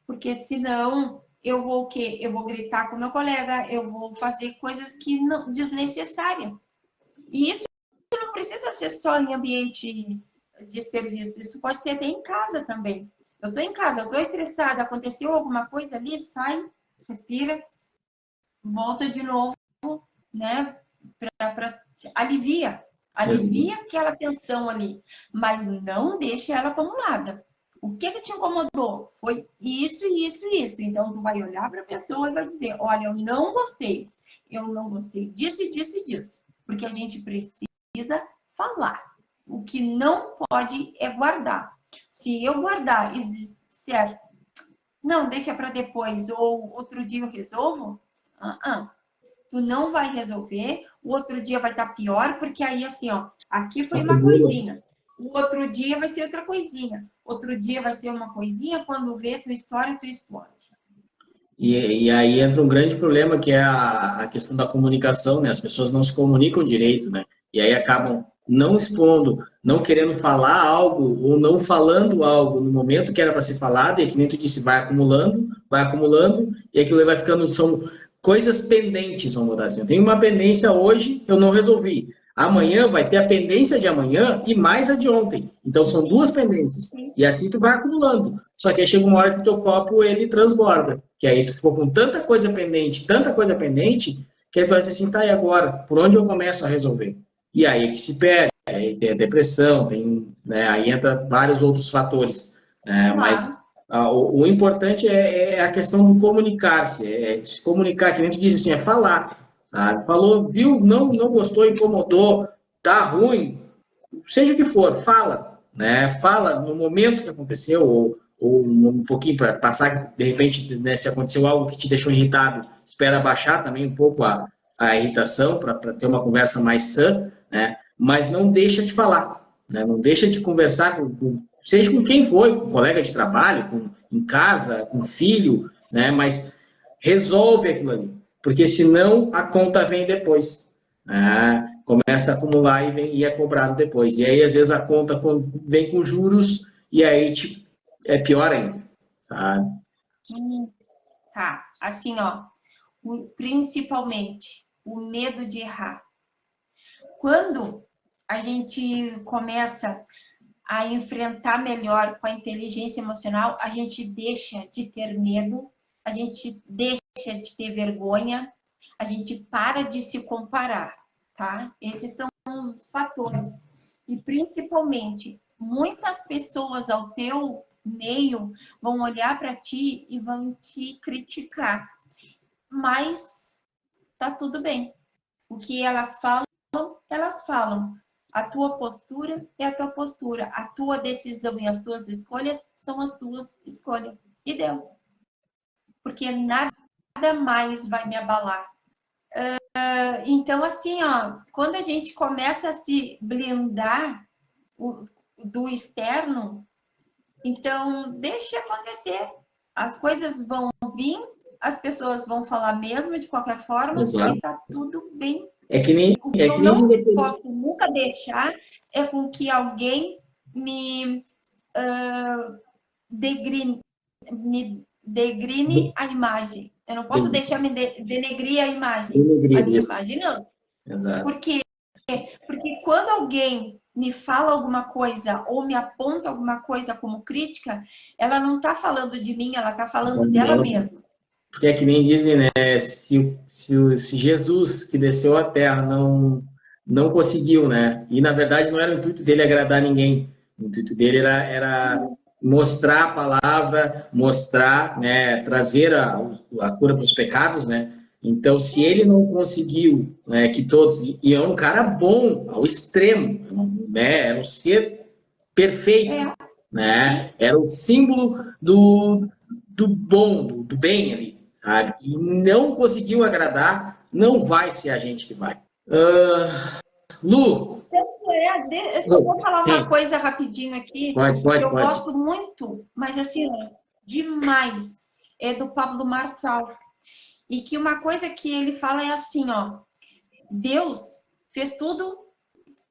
S2: Porque senão eu vou o quê? Eu vou gritar com meu colega, eu vou fazer coisas que não desnecessárias. E isso não precisa ser só em ambiente de serviço, isso pode ser até em casa também. Eu estou em casa, eu estou estressada, aconteceu alguma coisa ali, sai, respira, volta de novo, né? Alivia aquela tensão ali, mas não deixe ela acumulada. O que te incomodou? Foi isso, isso, isso. Então, tu vai olhar para a pessoa e vai dizer, olha, eu não gostei disso, disso e disso. Porque a gente precisa falar. O que não pode é guardar. Se eu guardar e disser, não, deixa para depois, ou outro dia eu resolvo, tu não vai resolver, o outro dia vai estar pior, porque aí assim, ó, aqui foi uma coisinha, o outro dia vai ser outra coisinha, outro dia vai ser uma coisinha, quando vê, tu estoura e tu explode.
S1: E aí entra um grande problema que é a questão da comunicação, né? As pessoas não se comunicam direito, né? E aí acabam não expondo, não querendo falar algo ou não falando algo no momento que era para ser falado, e que nem tu disse, vai acumulando, e aquilo vai ficando, são coisas pendentes, vamos botar assim. Eu tenho uma pendência hoje, eu não resolvi. Amanhã vai ter a pendência de amanhã e mais a de ontem. Então são duas pendências. E assim tu vai acumulando. Só que aí chega uma hora que teu copo ele transborda. Que aí tu ficou com tanta coisa pendente, que aí tu vai dizer assim, tá, e agora? Por onde eu começo a resolver? E aí é que se perde. Aí tem a depressão, tem, né, aí entra vários outros fatores. Mas o importante é a questão do comunicar-se. É se comunicar, que nem tu disse assim, é falar. Sabe? Falou, viu, não gostou, incomodou, tá ruim, seja o que for, fala, né? Fala no momento que aconteceu, ou um pouquinho para passar, de repente, né, se aconteceu algo que te deixou irritado, espera baixar também um pouco a irritação para ter uma conversa mais sã, né? Mas não deixa de falar, né? Não deixa de conversar seja com quem for, com colega de trabalho, em casa, com filho, né? Mas resolve aquilo ali, porque senão a conta vem depois. Né? Começa a acumular e é cobrado depois. E aí, às vezes, a conta vem com juros e aí é pior ainda. Sabe?
S2: Tá, assim, ó, principalmente o medo de errar. Quando a gente começa a enfrentar melhor com a inteligência emocional, a gente deixa de ter medo, a gente deixa de ter vergonha, a gente para de se comparar, tá? Esses são os fatores. E principalmente, muitas pessoas ao teu meio vão olhar para ti e vão te criticar. Mas tá tudo bem. O que elas falam, elas falam. A tua postura é a tua postura. A tua decisão e as tuas escolhas são as tuas escolhas. E deu. Porque nada mais vai me abalar. Então, assim, ó, quando a gente começa a se blindar do externo, então deixa acontecer. As coisas vão vir, as pessoas vão falar mesmo de qualquer forma,
S1: Exato.
S2: e tá tudo bem.
S1: É que nem,
S2: o que eu não posso nunca deixar é com que alguém me me degrine a imagem. Eu não posso deixar me denegrir a imagem.
S1: Denegrir,
S2: A minha
S1: isso.
S2: imagem, não.
S1: Exato.
S2: Porque quando alguém me fala alguma coisa ou me aponta alguma coisa como crítica, ela não está falando de mim, ela está falando dela mesma.
S1: Porque é que nem dizem, né? Se Jesus, que desceu à Terra, não conseguiu, né? E, na verdade, não era o intuito dele agradar ninguém. O intuito dele era mostrar a palavra, mostrar, né? Trazer a cura para os pecados, né? Então, se ele não conseguiu, né, que todos... E é um cara bom, ao extremo, né? Era um ser perfeito, né? Era o símbolo do bom, do bem ali, sabe? E não conseguiu agradar, não vai ser a gente que vai. Lu?
S2: Eu só vou falar uma coisa rapidinho aqui,
S1: Pode.
S2: Eu gosto muito, mas assim, demais, é do Pablo Marçal. E que uma coisa que ele fala é assim, ó, Deus fez tudo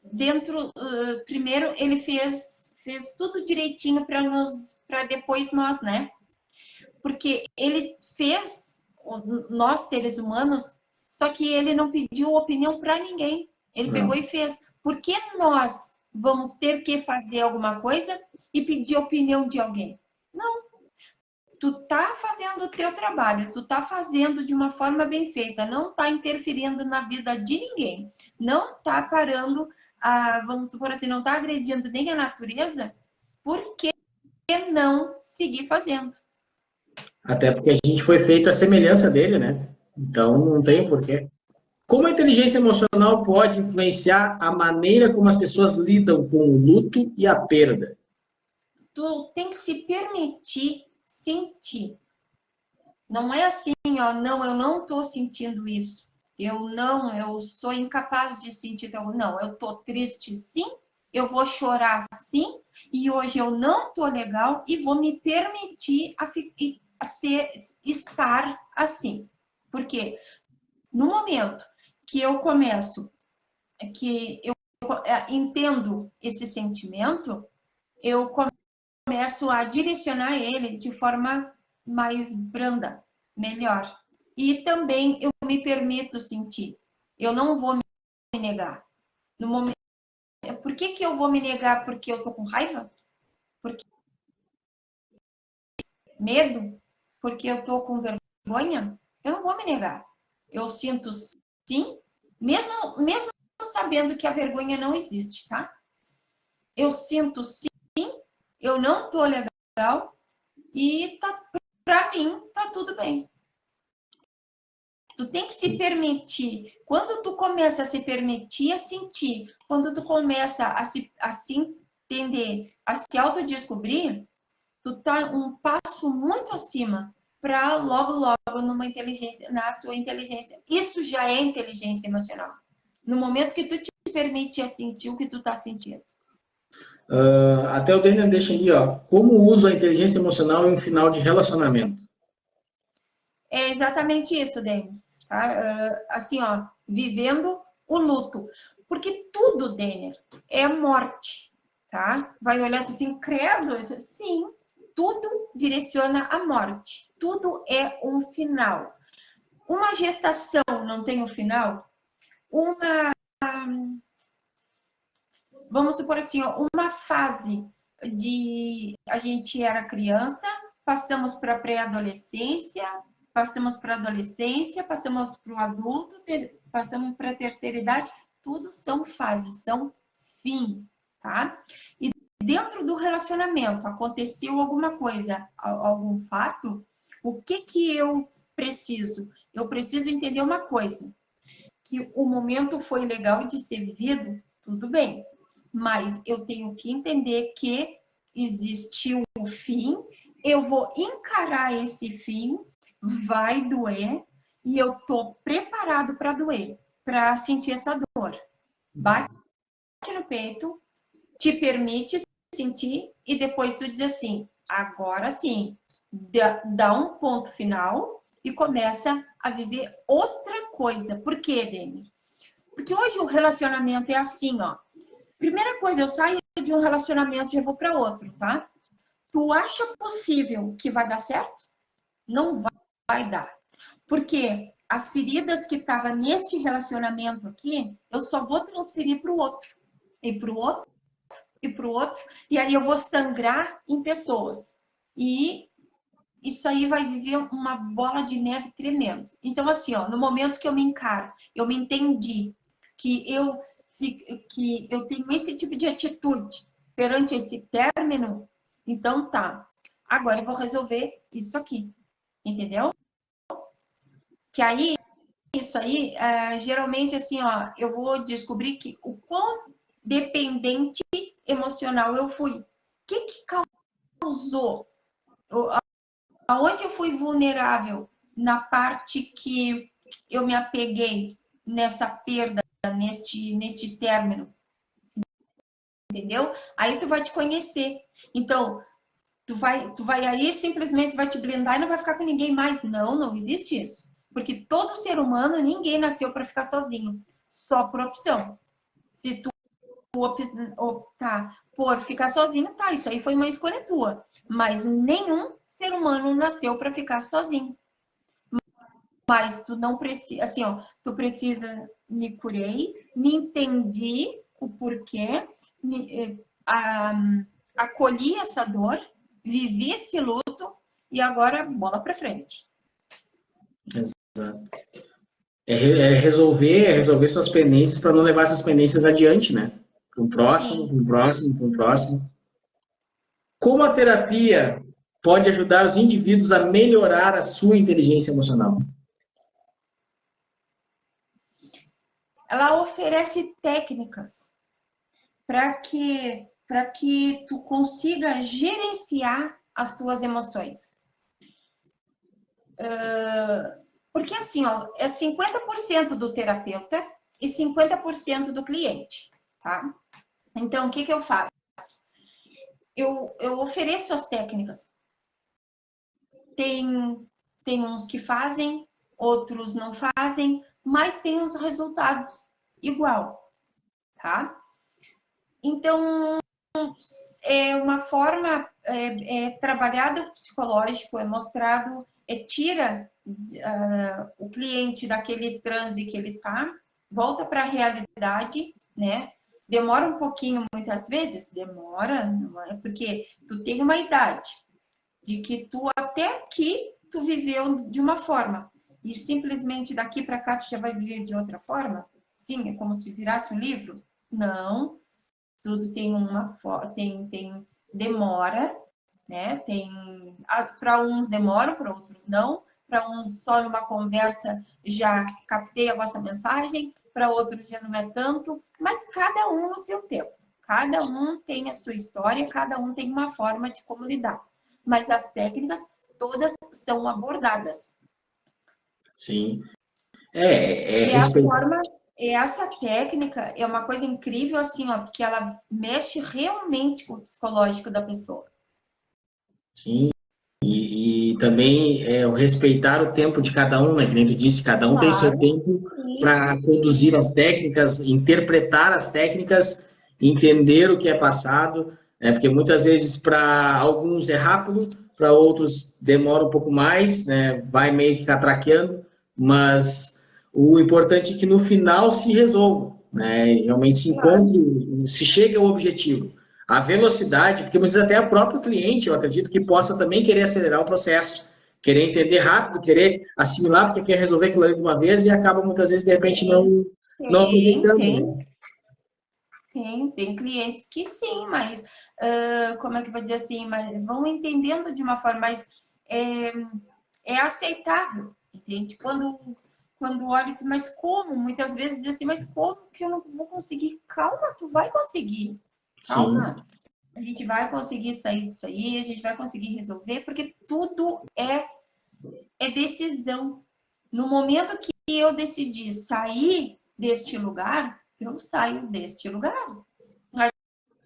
S2: dentro, primeiro ele fez tudo direitinho para depois nós, né? Porque ele fez nós, seres humanos, só que ele não pediu opinião para ninguém. Ele pegou e fez. Por que nós vamos ter que fazer alguma coisa e pedir opinião de alguém? Não. Tu tá fazendo o teu trabalho, tu tá fazendo de uma forma bem feita, não tá interferindo na vida de ninguém, não tá parando, vamos supor assim, não tá agredindo nem a natureza, por que não seguir fazendo?
S1: Até porque a gente foi feito à semelhança dele, né? Então não tem porquê. Como a inteligência emocional pode influenciar a maneira como as pessoas lidam com o luto e a perda?
S2: Tu tem que se permitir sentir. Não é assim, ó, não, eu não tô sentindo isso. Eu sou incapaz de sentir. Não, eu tô triste sim, eu vou chorar sim, e hoje eu não tô legal e vou me permitir estar assim. Porque no momento que eu começo, que eu entendo esse sentimento, eu começo a direcionar ele de forma mais branda, melhor. E também eu me permito sentir. Eu não vou me negar. No momento, por que eu vou me negar? Porque eu tô com raiva? Porque medo? Porque eu tô com vergonha? Eu não vou me negar. Eu sinto sim, mesmo sabendo que a vergonha não existe, tá? Eu sinto sim, eu não tô legal e pra mim tá tudo bem. Tu tem que se permitir. Quando tu começa a se permitir a sentir, quando tu começa a se entender, a se autodescobrir, tu tá um passo muito acima para logo numa inteligência, na tua inteligência. Isso já é inteligência emocional. No momento que tu te permite a sentir o que tu tá sentindo.
S1: Até o Daniel deixa ali, ó. Como uso a inteligência emocional em um final de relacionamento?
S2: É exatamente isso, Denis. Tá? Assim, ó, vivendo o luto. Porque tudo, Denner, é morte, tá? Vai olhar assim, credo? Sim, tudo direciona à morte. Tudo é um final. Uma gestação não tem um final? Vamos supor assim, ó, uma fase de a gente era criança, passamos para a pré-adolescência, passamos para a adolescência, passamos para o adulto, passamos para a terceira idade, tudo são fases, são fim, tá? E dentro do relacionamento aconteceu alguma coisa, algum fato, o que eu preciso? Eu preciso entender uma coisa, que o momento foi legal de ser vivido, tudo bem, mas eu tenho que entender que existiu o fim, eu vou encarar esse fim, vai doer, e eu tô preparado para doer, para sentir essa dor. Bate no peito, te permite sentir, e depois tu diz assim, agora sim, dá um ponto final e começa a viver outra coisa. Por quê, Demi? Porque hoje o relacionamento é assim, ó. Primeira coisa, eu saio de um relacionamento e já vou para outro, tá? Tu acha possível que vai dar certo? Não vai dar. Porque as feridas que estavam neste relacionamento aqui, eu só vou transferir para o outro. E para o outro, e para o outro. E aí eu vou sangrar em pessoas. E isso aí vai viver uma bola de neve tremendo. Então, assim, ó, no momento que eu me encaro, eu me entendi que eu tenho esse tipo de atitude perante esse término, então tá. Agora eu vou resolver isso aqui. Entendeu? Que aí, isso aí, geralmente, assim, ó, eu vou descobrir que o quão dependente emocional eu fui. O que causou? Aonde eu fui vulnerável? Na parte que eu me apeguei nessa perda, neste término. Entendeu? Aí tu vai te conhecer. Então, tu vai aí, simplesmente vai te blindar e não vai ficar com ninguém mais. Não, não existe isso. Porque todo ser humano, ninguém nasceu para ficar sozinho. Só por opção. Se tu optar por ficar sozinho, tá, isso aí foi uma escolha tua. Mas nenhum ser humano nasceu para ficar sozinho. Mas tu não precisa, assim, ó, tu precisa, me curei, me entendi o porquê, acolhi essa dor, vivi esse luto e agora bola para frente.
S1: Exato. É resolver suas pendências para não levar essas pendências adiante, né? Para um próximo, para um próximo, para um próximo. Como a terapia pode ajudar os indivíduos a melhorar a sua inteligência emocional?
S2: Ela oferece técnicas para que tu consiga gerenciar as tuas emoções. Porque assim, ó, é 50% do terapeuta e 50% do cliente, tá? Então, o que eu faço? Eu ofereço as técnicas. Tem uns que fazem, outros não fazem, mas tem os resultados igual, tá? Então, é uma forma trabalhado o psicológico, é mostrado, tira o cliente daquele transe que ele tá, volta para a realidade, né? Demora um pouquinho, muitas vezes, demora, não é? Porque tu tem uma idade de que tu até aqui tu viveu de uma forma e simplesmente daqui para cá tu já vai viver de outra forma? Sim, é como se virasse um livro? Não, tudo tem tem demora, né? Tem para uns demora, para outros não. Para uns só numa conversa já captei a vossa mensagem, para outros já não é tanto, mas cada um no seu tempo. Cada um tem a sua história, cada um tem uma forma de como lidar. Mas as técnicas todas são abordadas.
S1: Sim.
S2: E a forma, essa técnica é uma coisa incrível, assim, ó, porque ela mexe realmente com o psicológico da pessoa.
S1: Sim. E também o respeitar o tempo de cada um, né? Que nem tu disse, cada um tem o seu tempo para conduzir as técnicas, interpretar as técnicas, entender o que é passado, né? Porque muitas vezes para alguns é rápido, para outros demora um pouco mais, né? Vai meio que catraqueando, mas o importante é que no final se resolva, né? Realmente se encontre, se chegue ao objetivo. A velocidade, porque muitas vezes até o próprio cliente, eu acredito que possa também querer acelerar o processo, querer entender rápido, querer assimilar, porque quer resolver aquilo ali de uma vez e acaba muitas vezes, de repente, não aproveitando.
S2: Tem clientes que sim, mas como é que eu vou dizer assim, mas vão entendendo de uma forma mais é aceitável, entende? Quando olha assim, mas como? Muitas vezes diz assim, mas como que eu não vou conseguir? Calma, tu vai conseguir. Calma. Sim. A gente vai conseguir sair disso aí, a gente vai conseguir resolver, porque tudo é decisão. No momento que eu decidi sair deste lugar, eu saio deste lugar. Mas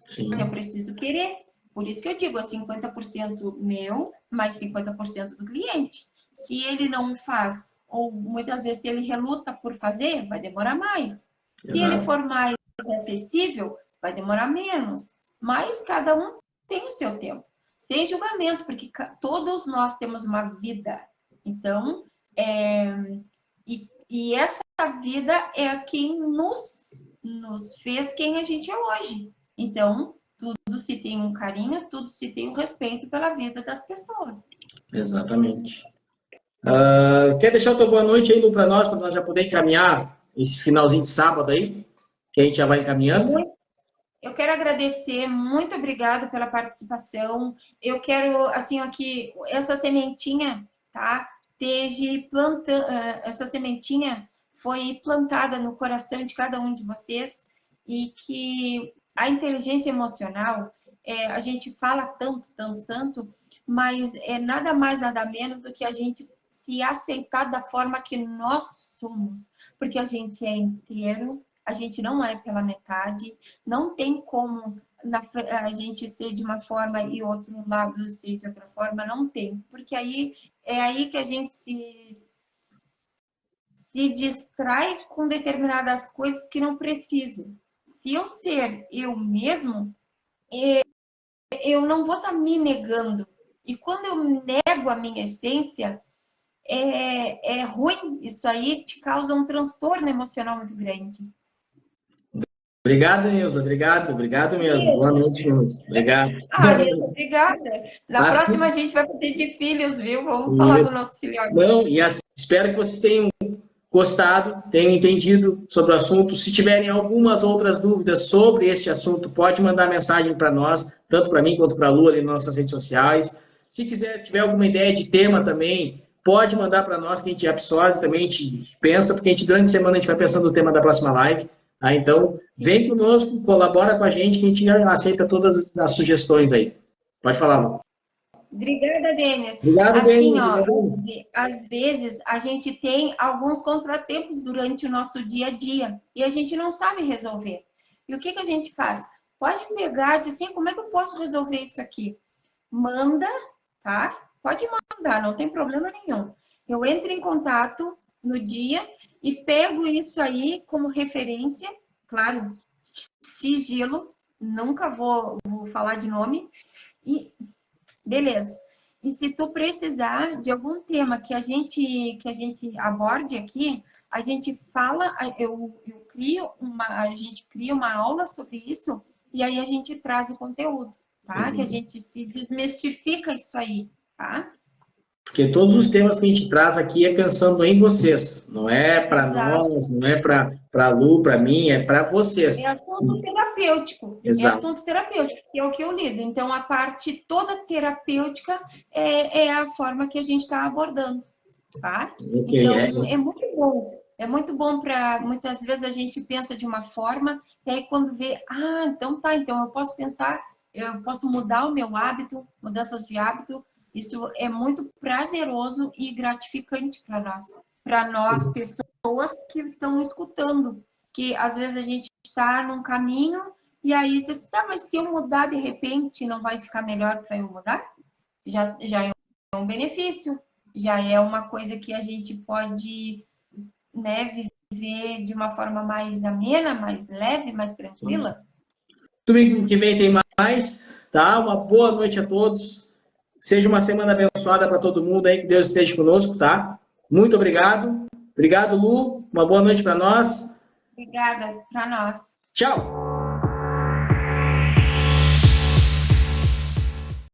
S2: Sim. eu preciso querer. Por isso que eu digo, é 50% meu, mais 50% do cliente. Se ele não faz, ou muitas vezes se ele reluta por fazer, vai demorar mais. Se ele for mais acessível, vai demorar menos. mas cada um tem o seu tempo. Sem julgamento, porque todos nós temos uma vida. Então, e essa vida é quem nos fez quem a gente é hoje. Então, tudo se tem um carinho, tudo se tem um respeito pela vida das pessoas.
S1: Exatamente. Quer deixar a tua boa noite aí, Lu, para nós já poder encaminhar esse finalzinho de sábado aí, que a gente já vai encaminhando?
S2: Eu quero agradecer, muito obrigado pela participação. Eu quero, assim, aqui, essa sementinha, tá? Essa sementinha foi plantada no coração de cada um de vocês e que a inteligência emocional, a gente fala tanto, mas é nada mais, nada menos do que a gente se aceitar da forma que nós somos, porque a gente é inteiro, a gente não é pela metade, não tem como a gente ser de uma forma e outro lado ser de outra forma, não tem, porque aí é aí que a gente se distrai com determinadas coisas que não precisa. Se eu ser eu mesmo, eu não vou estar me negando. E quando eu nego a minha essência, é ruim. Isso aí te causa um transtorno emocional muito grande.
S1: Obrigado, Nilza. Obrigado mesmo. Boa noite, Nilza. Obrigado.
S2: Nilza, obrigada. Na próxima a gente vai poder ter filhos, viu? Vamos falar do nosso filho agora.
S1: Não, espero que vocês tenham gostado, tenham entendido sobre o assunto. Se tiverem algumas outras dúvidas sobre este assunto, pode mandar mensagem para nós, tanto para mim quanto para a Lu ali nas nossas redes sociais. Se tiver alguma ideia de tema também, pode mandar para nós, que a gente absorve também, a gente pensa, porque durante a semana a gente vai pensando no tema da próxima live. Então, vem conosco, colabora com a gente, que a gente aceita todas as sugestões aí. Pode falar, Lu.
S2: Obrigada, Dênia.
S1: Obrigado,
S2: assim,
S1: Dênia.
S2: Às vezes a gente tem alguns contratempos durante o nosso dia a dia e a gente não sabe resolver. E o que a gente faz? Pode pegar e dizer assim, como é que eu posso resolver isso aqui? Manda, tá? Pode mandar, não tem problema nenhum. Eu entro em contato no dia e pego isso aí como referência, claro, sigilo, nunca vou falar de nome, e beleza. E se tu precisar de algum tema que a gente aborde aqui, a gente fala, a gente cria uma aula sobre isso e aí a gente traz o conteúdo, tá? Que a gente se desmistifica isso aí, tá?
S1: Porque todos os temas que a gente traz aqui é pensando em vocês. Não é para nós, não é para a Lu, para mim, é para vocês.
S2: É assunto terapêutico.
S1: Exato.
S2: É assunto terapêutico, que é o que eu lido. Então, a parte toda terapêutica é a forma que a gente está abordando, tá?
S1: Okay,
S2: então, é muito bom. É muito bom para... Muitas vezes a gente pensa de uma forma, e aí quando vê... então tá, então eu posso pensar... Eu posso mudar o meu hábito, mudanças de hábito. Isso é muito prazeroso e gratificante para nós, pessoas que estão escutando. Que às vezes a gente está num caminho e aí diz, tá, mas se eu mudar de repente, não vai ficar melhor para eu mudar? Já é um benefício, já é uma coisa que a gente pode, né, viver de uma forma mais amena, mais leve, mais tranquila.
S1: Domingo que vem tem mais, tá? Uma boa noite a todos. Seja uma semana abençoada para todo mundo aí, que Deus esteja conosco, tá? Muito obrigado. Obrigado, Lu. Uma boa noite para nós.
S2: Obrigada para nós.
S1: Tchau.